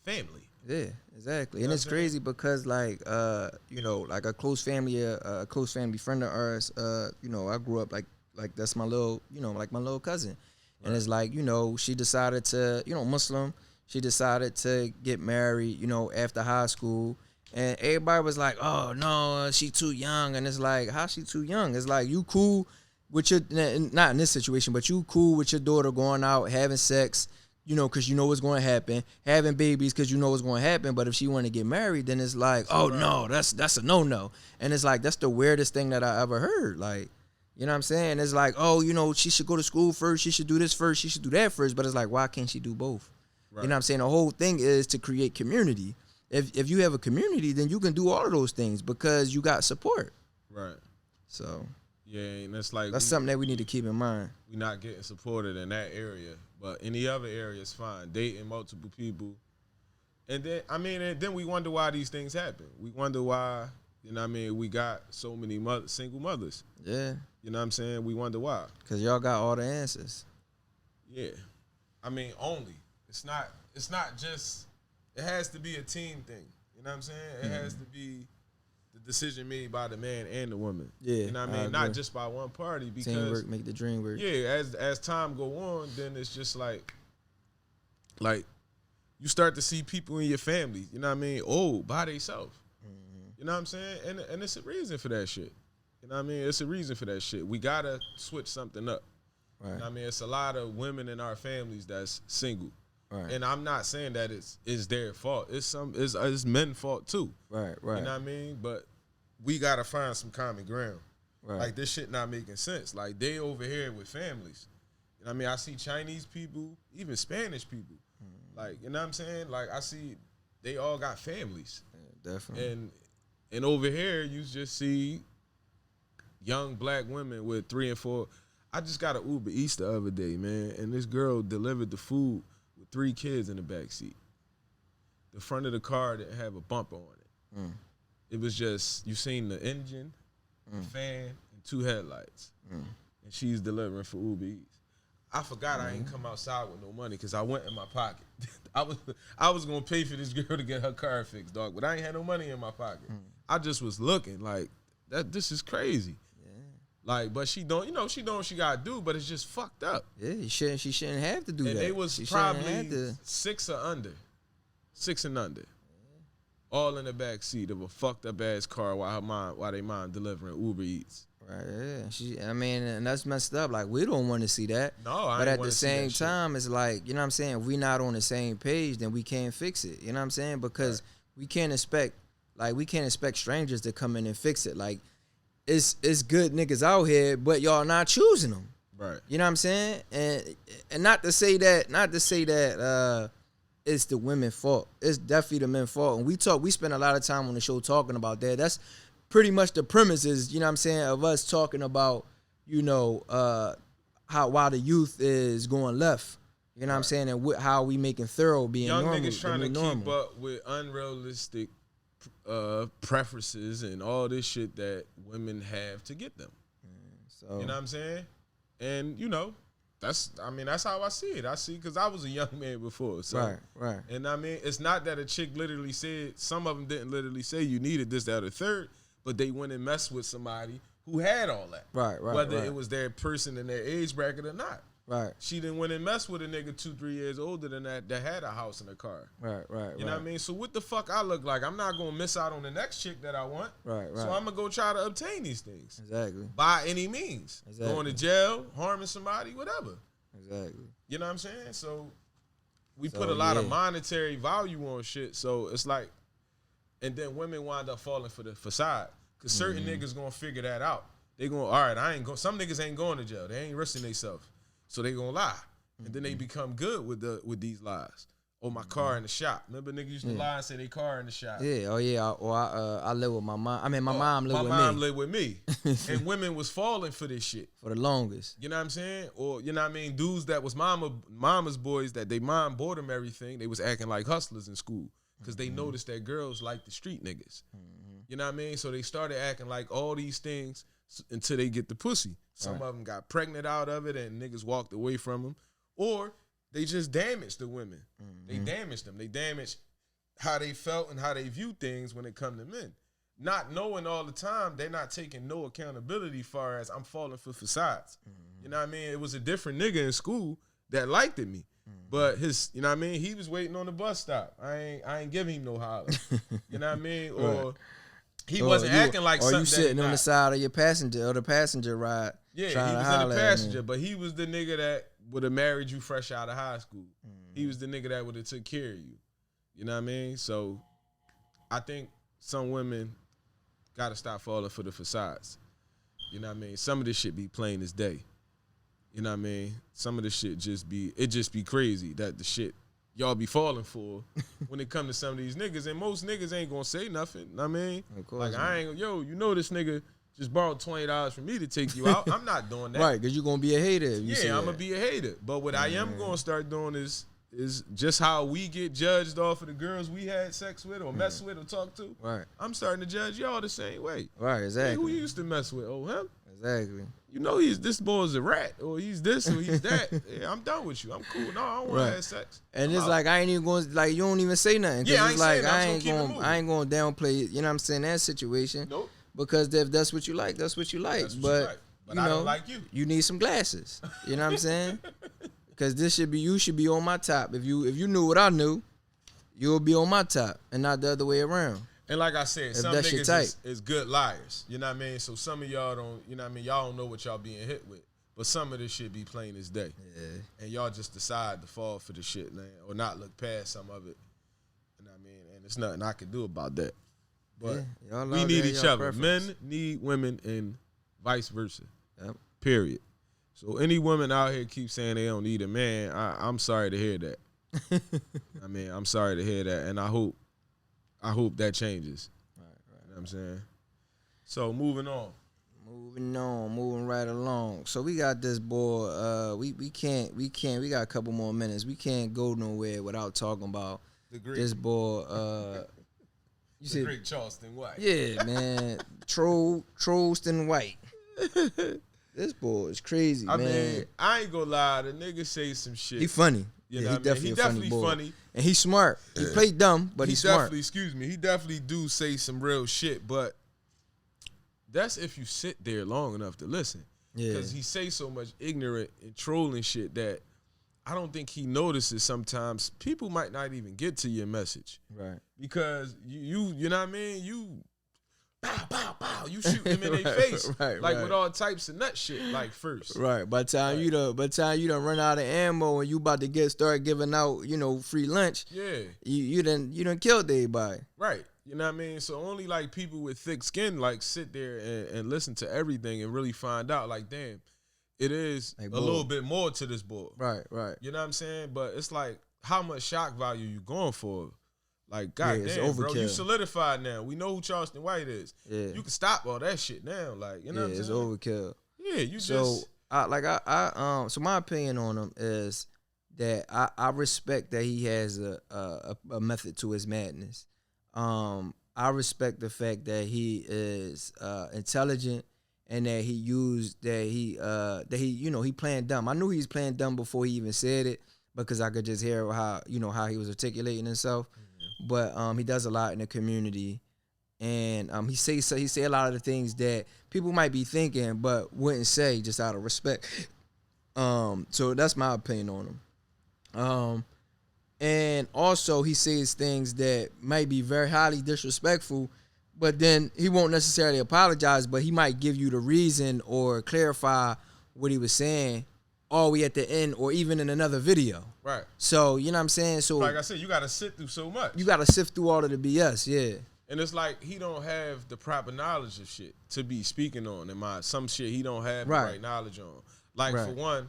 A: Family.
B: Yeah, exactly. And it's crazy because like like a close family friend of ours, I grew up like that's my little, like my little cousin. And it's like, she decided to, Muslim, she decided to get married, after high school. And everybody was like, oh, no, she too young. And it's like, how she too young? It's like, you cool with your, not in this situation, but you cool with your daughter going out, having sex, because you know what's going to happen, having babies because you know what's going to happen. But if she want to get married, then it's like, oh, no, that's a no-no. And it's like, that's the weirdest thing that I ever heard. Like, you know what I'm saying? It's like, oh, she should go to school first. She should do this first. She should do that first. But it's like, why can't she do both? Right. You know what I'm saying? The whole thing is to create community. If you have a community, then you can do all of those things because you got support.
A: Right.
B: So.
A: Yeah, and it's like.
B: That's something that we need to keep in mind.
A: We're not getting supported in that area. But any other area is fine. Dating multiple people. And then we wonder why these things happen. We wonder why, we got so many single mothers.
B: Yeah.
A: You know what I'm saying? We wonder why.
B: Because y'all got all the answers.
A: Yeah. Only. It's not just, it has to be a team thing. You know what I'm saying? It has to be the decision made by the man and the woman.
B: Yeah.
A: You know what I mean? Not just by one party. Because
B: teamwork make the dream work.
A: Yeah, as time go on, then it's just like you start to see people in your family, old by themselves. You know what I'm saying? And it's a reason for that shit. You know what I mean? It's a reason for that shit. We gotta switch something up. Right. You know what I mean? It's a lot of women in our families that's single. Right. And I'm not saying that it's their fault. It's men's fault too.
B: Right.
A: You know what I mean? But we gotta find some common ground. Right. Like, this shit not making sense. Like, they over here with families. You know what I mean? I see Chinese people, even Spanish people. Like, you know what I'm saying? Like, I see they all got families.
B: Yeah, definitely.
A: And over here you just see young black women with 3 and 4. I just got an Uber Eats the other day, man, and this girl delivered the food with 3 kids in the back seat. The front of the car didn't have a bumper on it. It was just, you seen the engine, the fan, and 2 headlights. And she's delivering for Uber Eats. I forgot I ain't come outside with no money because I went in my pocket. I was gonna pay for this girl to get her car fixed, dog, but I ain't had no money in my pocket. I just was looking like that. This is crazy. Like, but she don't what she gotta do, but it's just fucked up.
B: Yeah, she shouldn't have to do that.
A: And they was probably 6 and under. All in the back seat of a fucked up ass car while they mom delivering Uber Eats.
B: Right, yeah. And that's messed up. Like, we don't want to see that.
A: No,
B: but at the same time, it's like, you know what I'm saying? If we not on the same page, then we can't fix it. You know what I'm saying? Because we can't expect strangers to come in and fix it. Like, it's good niggas out here, but y'all not choosing them.
A: Right.
B: You know what I'm saying? And not to say that it's the women's fault. It's definitely the men's fault. And we spend a lot of time on the show talking about that. That's pretty much the premises, you know what I'm saying, of us talking about, why the youth is going left. You know what I'm saying? And how we making thorough being
A: young
B: normal.
A: Niggas trying to keep up with unrealistic preferences and all this shit that women have to get them.
B: So,
A: you know what I'm saying? And that's how I see it. Because I was a young man before. So,
B: right.
A: And it's not that a chick literally said, some of them didn't literally say you needed this, that, or third, but they went and messed with somebody who had all that.
B: Right.
A: Whether it was their person in their age bracket or not.
B: Right.
A: She didn't went and mess with a nigga 2-3 years older than that had a house and a car.
B: Right.
A: You know what I mean? So what the fuck I look like? I'm not gonna miss out on the next chick that I want.
B: Right.
A: So I'm gonna go try to obtain these things.
B: Exactly.
A: By any means.
B: Exactly.
A: Going to jail, harming somebody, whatever.
B: Exactly.
A: You know what I'm saying? So we put a lot of monetary value on shit. So it's like, and then women wind up falling for the facade. Cause certain niggas gonna figure that out. They gonna, all right, some niggas ain't going to jail. They ain't risking themselves. So they gonna lie. And then they become good with these lies. Oh, my car in the shop. Remember niggas used to lie and say they car in the shop.
B: Yeah, oh yeah. I live with my mom. I mean, my mom lived with me.
A: My mom lived with me. And women was falling for this shit.
B: For the longest.
A: You know what I'm saying? Or, you know what I mean? Dudes that was mama's boys that they mom bought them everything. They was acting like hustlers in school. Because they noticed that girls like the street niggas. You know what I mean? So they started acting like all these things until they get the pussy. Some of them got pregnant out of it and niggas walked away from them. Or they just damaged the women. They damaged them. They damaged how they felt and how they view things when it come to men. Not knowing all the time, they're not taking no accountability far as I'm falling for facades. You know what I mean? It was a different nigga in school that liked me. But you know what I mean? He was waiting on the bus stop. I ain't giving him no holler. You know what I mean? Or he wasn't acting like something.
B: Or you sitting on the side of your passenger or the passenger ride.
A: Yeah, he was in the passenger, but he was the nigga that would have married you fresh out of high school. He was the nigga that would have took care of you. You know what I mean? So I think some women got to stop falling for the facades. You know what I mean? Some of this shit be plain as day. You know what I mean? Some of this shit just be crazy that the shit y'all be falling for when it come to some of these niggas. And most niggas ain't gonna say nothing. You know what I mean?
B: Of course,
A: like, this nigga just borrowed $20 from me to take you out. I'm not doing that.
B: Right, because you're going to be a hater.
A: I'm going to be a hater. But what I am going to start doing is just how we get judged off of the girls we had sex with or mess with or talk to.
B: Right.
A: I'm starting to judge y'all the same way.
B: Right, exactly.
A: Hey, who you used to mess with? Oh, him?
B: Exactly.
A: You know this boy's a rat, or he's this, or he's that. Yeah, I'm done with you. I'm cool. No, I don't want to have sex.
B: And it's like I ain't even going like you don't even say nothing.
A: Yeah,
B: it's like I ain't going to downplay. You know what I'm saying, that situation.
A: Nope.
B: Because if that's what you like, that's what you like. But
A: I don't like you.
B: You need some glasses. You know what I'm saying? Because you should be on my top. If you knew what I knew, you'll be on my top, and not the other way around.
A: And like I said, some niggas is good liars. You know what I mean? So some of y'all don't, you know what I mean? Y'all don't know what y'all being hit with. But some of this shit be plain as day.
B: Yeah.
A: And y'all just decide to fall for the shit, man, or not look past some of it. You know what I mean? And there's nothing I can do about that. But we need each other.
B: Preference.
A: Men need women and vice versa.
B: Yep.
A: Period. So any woman out here keep saying they don't need a man, I'm sorry to hear that. I mean, I'm sorry to hear that. And I hope that changes. Right. You know what I'm saying? So moving on.
B: Moving right along. So we got this boy. We got a couple more minutes. We can't go nowhere without talking about this boy.
A: You said great CharelstonJwhite.
B: Yeah, man. CharelstonJwhite. This boy is crazy, man. I mean,
A: I ain't gonna lie. The nigga say some shit.
B: He funny.
A: You know what I mean? He definitely funny.
B: And he's smart. He play dumb, but he's smart.
A: He definitely do say some real shit, but that's if you sit there long enough to listen. Yeah. Because he say so much ignorant and trolling shit that I don't think he notices sometimes people might not even get to your message.
B: Right.
A: Because you know what I mean? You bow, you shoot them in their face. Right. With all types of nut shit, like first.
B: Right. By the time you done run out of ammo and you about to start giving out, free lunch.
A: Yeah.
B: You done killed everybody.
A: Right. You know what I mean? So only like people with thick skin like sit there and listen to everything and really find out like, damn, it is
B: like
A: a little bit more to this bull.
B: Right.
A: You know what I'm saying? But it's like, how much shock value you going for? Like, goddamn, bro, you solidified now. We know who CharelstonJwhite is. Yeah. You can stop all that shit now. Like, you know what I'm saying?
B: It's overkill.
A: Yeah, you
B: so so my opinion on him is that I respect that he has a method to his madness. I respect the fact that he is intelligent and that he playing dumb. I knew he was playing dumb before he even said it because I could just hear how he was articulating himself. Mm-hmm. But he does a lot in the community, and he say a lot of the things that people might be thinking but wouldn't say just out of respect. So that's my opinion on him. And also he says things that might be very highly disrespectful, but then he won't necessarily apologize, but he might give you the reason or clarify what he was saying all the way at the end or even in another video.
A: Right.
B: So, you know what I'm saying? So,
A: like I said, you got to sit through so much.
B: You got to sift through all of the BS, yeah.
A: And it's like he don't have the proper knowledge of shit to be speaking on. Some shit he don't have the right knowledge on. Like, for one,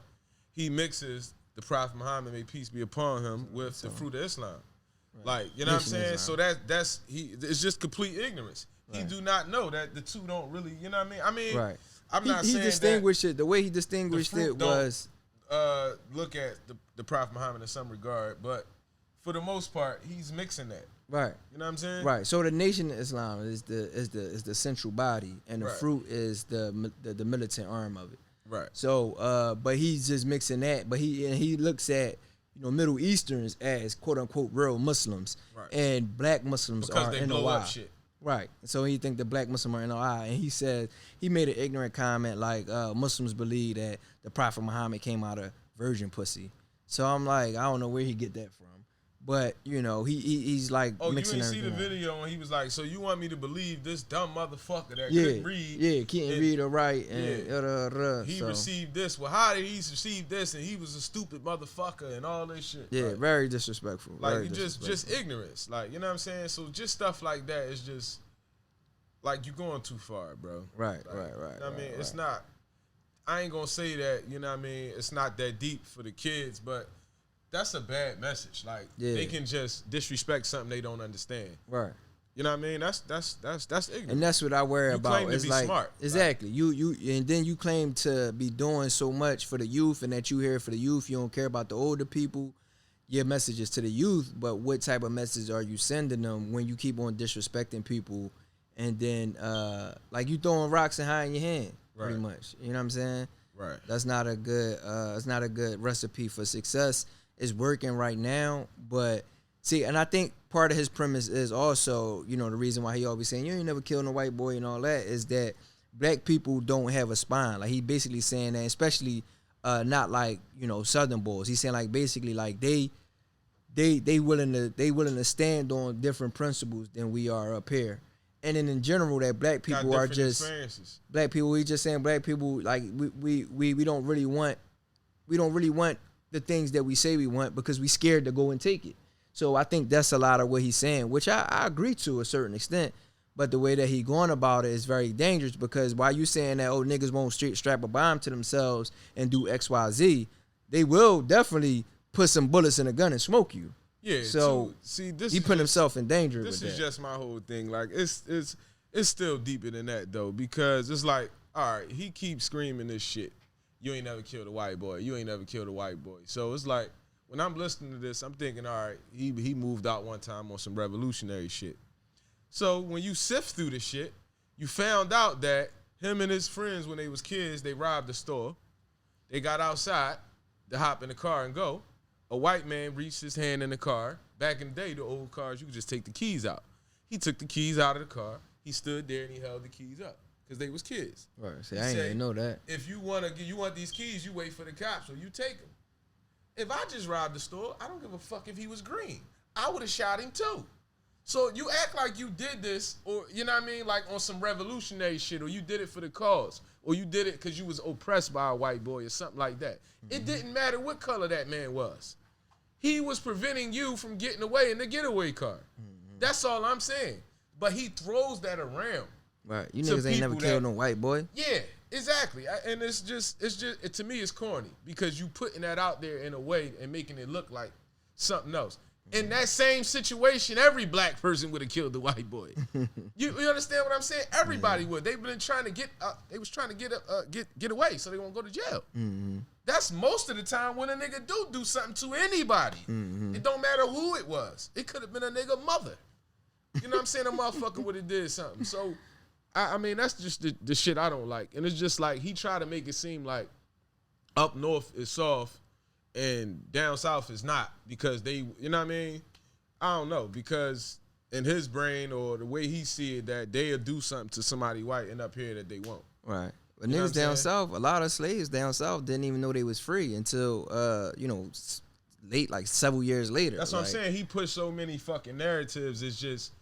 A: he mixes the Prophet Muhammad, may peace be upon him, with the fruit of Islam. Right. Like, you know what I'm saying? Islam. So it's just complete ignorance. Right. He do not know that the two don't really, you know what I mean? Right. I'm not saying
B: he distinguished it. The way he distinguished it was
A: look at the Prophet Muhammad in some regard, but for the most part, he's mixing that.
B: Right.
A: You know what I'm saying?
B: Right. So the Nation of Islam is the central body, and the fruit is the militant arm of it.
A: Right.
B: So, but he's just mixing that. But he looks at Middle Easterns as quote unquote real Muslims, and black Muslims
A: because
B: are
A: they blow up shit.
B: Right. So he think the black Muslim are NOI, and he said he made an ignorant comment like Muslims believe that the Prophet Muhammad came out of virgin pussy. So I'm like, I don't know where he get that from. But, he's like mixing everything.
A: Oh, you didn't see the video when he was like, so you want me to believe this dumb motherfucker that couldn't read?
B: Yeah, couldn't read or write. And
A: he received this. Well, how did he receive this? And he was a stupid motherfucker and all this shit.
B: Yeah, very disrespectful.
A: Like, just ignorance. Like, you know what I'm saying? So just stuff like that is just, like, you're going too far, bro.
B: Right.
A: You know what I mean? It's not, I ain't going to say that, you know what I mean? It's not that deep for the kids, but that's a bad message. Like, they can just disrespect something they don't understand.
B: Right.
A: You know what I mean? That's ignorant.
B: And that's what I worry about.
A: You claim to be smart.
B: Exactly. You and then you claim to be doing so much for the youth, and that you here for the youth. You don't care about the older people. Your message is to the youth, but what type of message are you sending them when you keep on disrespecting people, and then like you throwing rocks and hiding your hand, pretty much. You know what I'm saying?
A: Right.
B: That's not a good. It's not a good recipe for success. It's working right now, but see, and I think part of his premise is also, the reason why he always saying you ain't never killed no white boy and all that is that black people don't have a spine. Like, he basically saying that, especially not like Southern boys. He's saying like basically like they willing to stand on different principles than we are up here. And then in general, that black people are just black people. We just saying black people like we don't really want the things that we say we want because we scared to go and take it. So I think that's a lot of what he's saying, which I agree to a certain extent. But the way that he going about it is very dangerous because while you saying that, niggas won't strap a bomb to themselves and do X, Y, Z, they will definitely put some bullets in a gun and smoke you.
A: Yeah.
B: So
A: see,
B: he put himself in danger.
A: This is just my whole thing. Like, it's still deeper than that though, because it's like, all right, he keeps screaming this shit. You ain't never killed a white boy. You ain't never killed a white boy. So it's like, when I'm listening to this, I'm thinking, all right, he moved out one time on some revolutionary shit. So when you sift through the shit, you found out that him and his friends, when they was kids, they robbed the store. They got outside to hop in the car and go. A white man reached his hand in the car. Back in the day, the old cars, you could just take the keys out. He took the keys out of the car. He stood there and he held the keys up. Because they was kids.
B: Right. See, I ain't know that.
A: If you want these keys, you wait for the cops or you take them. If I just robbed the store, I don't give a fuck if he was green. I would have shot him too. So you act like you did this, or you know what I mean, like on some revolutionary shit, or you did it for the cause, or you did it because you was oppressed by a white boy or something like that. Mm-hmm. It didn't matter what color that man was. He was preventing you from getting away in the getaway car. Mm-hmm. That's all I'm saying. But he throws that around.
B: Right. You niggas ain't never killed no white boy.
A: Yeah. Exactly. And it's just to me, it's corny because you putting that out there in a way and making it look like something else. In that same situation, every black person would have killed the white boy. You understand what I'm saying? Everybody would. They've been trying to get. They was trying to get away, so they won't go to jail. Mm-hmm. That's most of the time when a nigga do something to anybody. Mm-hmm. It don't matter who it was. It could have been a nigga mother. You know what I'm saying? A motherfucker would have did something. So, I mean, that's just the shit I don't like. And it's just like he tried to make it seem like up north is soft and down south is not because they, you know what I mean? I don't know, because in his brain or the way he see it, that they'll do something to somebody white and up here that they won't.
B: Right. But niggas down south, a lot of slaves down south didn't even know they was free until, late, like several years later.
A: That's what I'm saying. He pushed so many fucking narratives. It's just,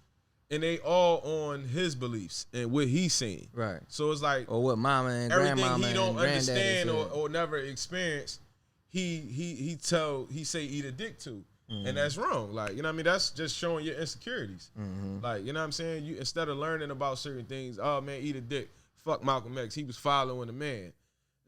A: and they all on his beliefs and what he's saying.
B: Right.
A: So it's like,
B: or what mama and grandmama
A: everything he don't understand
B: or
A: or never experienced, he say eat a dick to. Mm-hmm. And that's wrong. Like, you know what I mean? That's just showing your insecurities. Mm-hmm. Like, you know what I'm saying? You instead of learning about certain things, oh man, eat a dick. Fuck Malcolm X. He was following a man.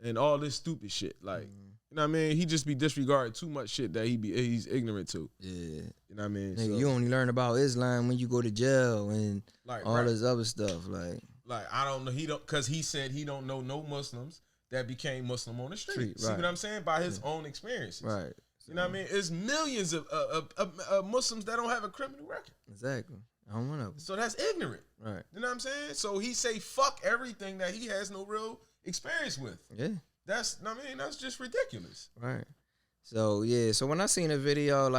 A: And all this stupid shit. Like, you know what I mean? He just be disregarding too much shit that he's ignorant to. Yeah. You know what I mean?
B: Nigga, you only learn about Islam when you go to jail and like, all this other stuff.
A: Like I don't know. Cause he said he don't know no Muslims that became Muslim on the street. See what I'm saying? By his own experiences.
B: Right.
A: You know what I mean? It's millions of Muslims that don't have a criminal record.
B: Exactly. I'm one of them.
A: So that's ignorant. Right. You know what I'm saying? So he say fuck everything that he has no real experience with.
B: Yeah.
A: That's just ridiculous.
B: Right. So yeah, so when I seen a video,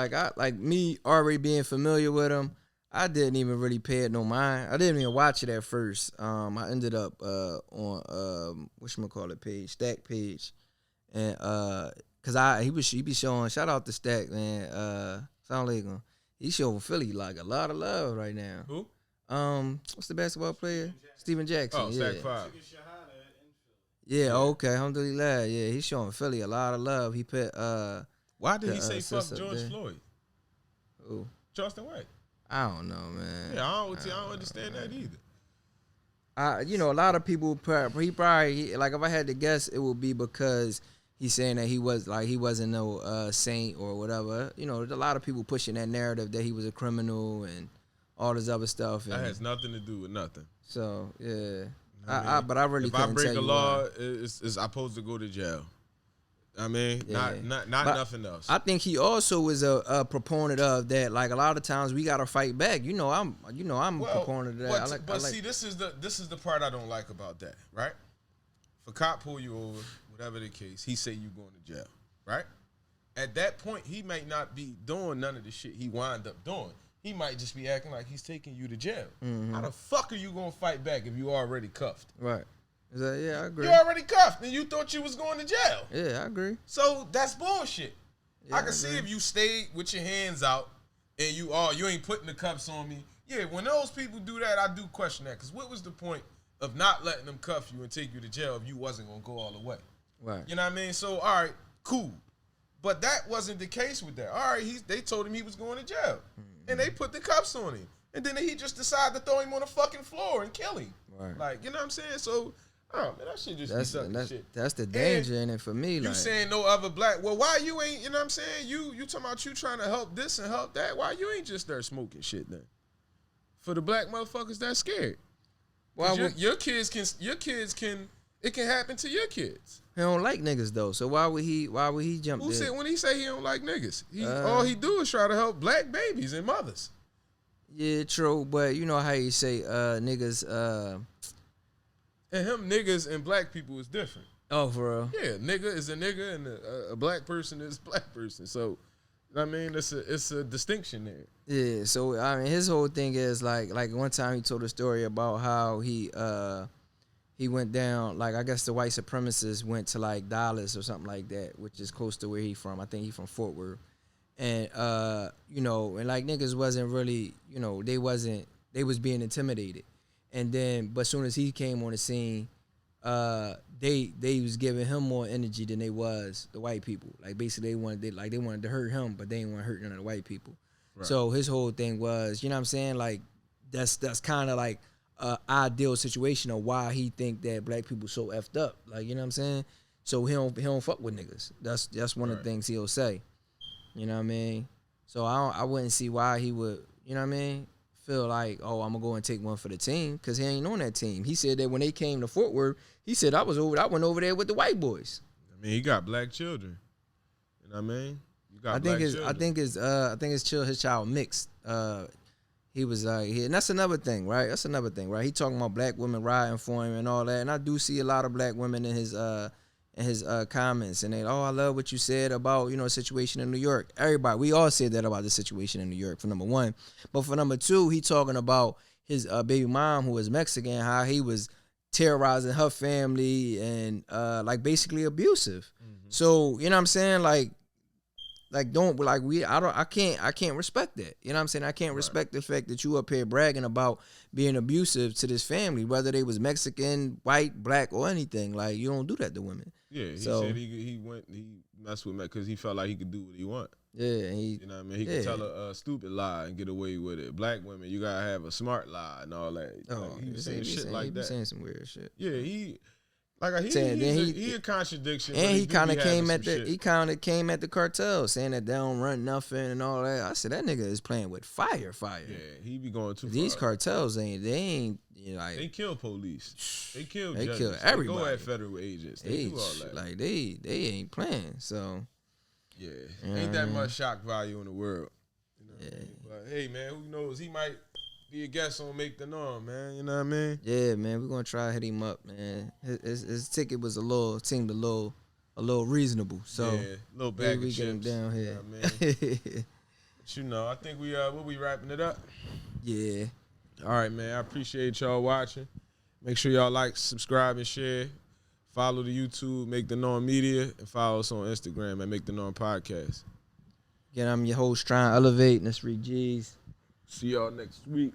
B: me already being familiar with him, I didn't even really pay it no mind. I didn't even watch it at first. I ended up on whatchamacallit page, Stack page. And cause he be showing, shout out to Stack, man. Sound alaikum. He showing Philly like a lot of love right now.
A: Who?
B: What's the basketball player? Steven Jackson.
A: Oh, Stack 5.
B: Yeah, okay, alhamdulillah. Yeah, he's showing Philly a lot of love. He put
A: why did he say fuck George Floyd?
B: Who?
A: CharelstonJwhite.
B: I don't know, man.
A: Yeah, I don't understand that either.
B: A lot of people he probably like, if I had to guess, it would be because he's saying that he wasn't no saint or whatever. You know, there's a lot of people pushing that narrative that he was a criminal and all this other stuff.
A: That has nothing to do with nothing.
B: So yeah. But I really couldn't tell you.
A: If I break a law, it's I'm supposed to go to jail. I mean, not nothing else.
B: I think he also was a proponent of that. Like a lot of times we gotta fight back. I'm a proponent of that.
A: But see, this is the part I don't like about that, right? If a cop pull you over, whatever the case, he say you going to jail, right? At that point, he might not be doing none of the shit he wind up doing. He might just be acting like he's taking you to jail. Mm-hmm. How the fuck are you gonna fight back if you already cuffed?
B: Right. Yeah, I agree.
A: You already cuffed and you thought you was going to jail.
B: Yeah, I agree.
A: So that's bullshit. Yeah, I can see if you stayed with your hands out and you ain't putting the cuffs on me. Yeah, when those people do that, I do question that. Because what was the point of not letting them cuff you and take you to jail if you wasn't gonna go all the way?
B: Right.
A: You know what I mean? So all right, cool. But that wasn't the case with that. All right, they told him he was going to jail. Mm-hmm. And they put the cuffs on him. And then he just decided to throw him on the fucking floor and kill him.
B: Right.
A: Like, you know what I'm saying? So, man, that shit just be sucking shit.
B: That's the danger in it for me.
A: You saying no other black, well, why you ain't, you know what I'm saying? You talking about you trying to help this and help that. Why you ain't just there smoking shit then? For the black motherfuckers that scared. Well, your kids can, it can happen to your kids.
B: He don't like niggas though, so why would he jump?
A: Who said when he say he don't like niggas? All he do is try to help black babies and mothers.
B: Yeah, true, but you know how you say niggas.
A: And him niggas and black people is different.
B: Oh, for real?
A: Yeah, nigga is a nigga and a black person is a black person. So, I mean, it's a distinction there.
B: Yeah, so I mean, his whole thing is like one time he told a story about how he went down, like I guess the white supremacists went to like Dallas or something like that, which is close to where he from. I think he from Fort Worth. And and like niggas wasn't really, they was being intimidated. And then but as soon as he came on the scene, they was giving him more energy than they was the white people. Like basically they wanted to hurt him, but they didn't want to hurt none of the white people. Right. So his whole thing was, you know what I'm saying? Like that's kind of like ideal situation of why he think that black people so effed up. Like, you know what I'm saying? So he don't fuck with niggas. That's one of the things he'll say. You know what I mean? So I wouldn't see why he would, you know what I mean, feel like, oh, I'm gonna go and take one for the team, because he ain't on that team. He said that when they came to Fort Worth, he said I went over there with the white boys.
A: I mean, he got black children. You know what I mean? You got
B: I think his child mixed. He was and that's another thing, right? He talking about black women riding for him and all that, and I do see a lot of black women in his comments, and they, oh, I love what you said about, you know, situation in New York. Everybody, we all said that about the situation in New York, for number one. But for number two, he talking about his baby mom, who was Mexican, how he was terrorizing her family and like basically abusive. Mm-hmm. So, you know what I'm saying? I can't respect that. You know what I'm saying? I can't respect the fact that you up here bragging about being abusive to this family, whether they was Mexican, white, black, or anything. Like, you don't do that to women.
A: Yeah, he said he messed with me because he felt like he could do what he want.
B: Yeah,
A: you know what I mean? He could tell a stupid lie and get away with it. Black women, you gotta have a smart lie and all that. He was saying shit like that.
B: He saying some weird shit.
A: Yeah, he a contradiction.
B: And he kind of came at the cartel, saying that they don't run nothing and all that. I said that nigga is playing with fire.
A: Yeah, he be going too far.
B: These cartels ain't you know, like,
A: they kill police. They kill
B: judges.
A: Kill everybody. They go at federal agents. They do all that.
B: Like they ain't playing. So
A: yeah, ain't that much shock value in the world. You know what I mean? But hey, man, who knows? He might be a guest on Make the Norm, man. You know what I mean?
B: Yeah, man. We're gonna try to hit him up, man. His ticket was seemed a little reasonable. So
A: yeah, a little bag of
B: we
A: chips.
B: get him down here.
A: You know what I mean? But you know, I think we'll be wrapping it up.
B: Yeah.
A: All right, man. I appreciate y'all watching. Make sure y'all like, subscribe, and share. Follow the YouTube, Make the Norm Media, and follow us on Instagram at Make the Norm Podcast.
B: Again, I'm your host, trying to elevate, and that's Rick G's.
A: See y'all next week.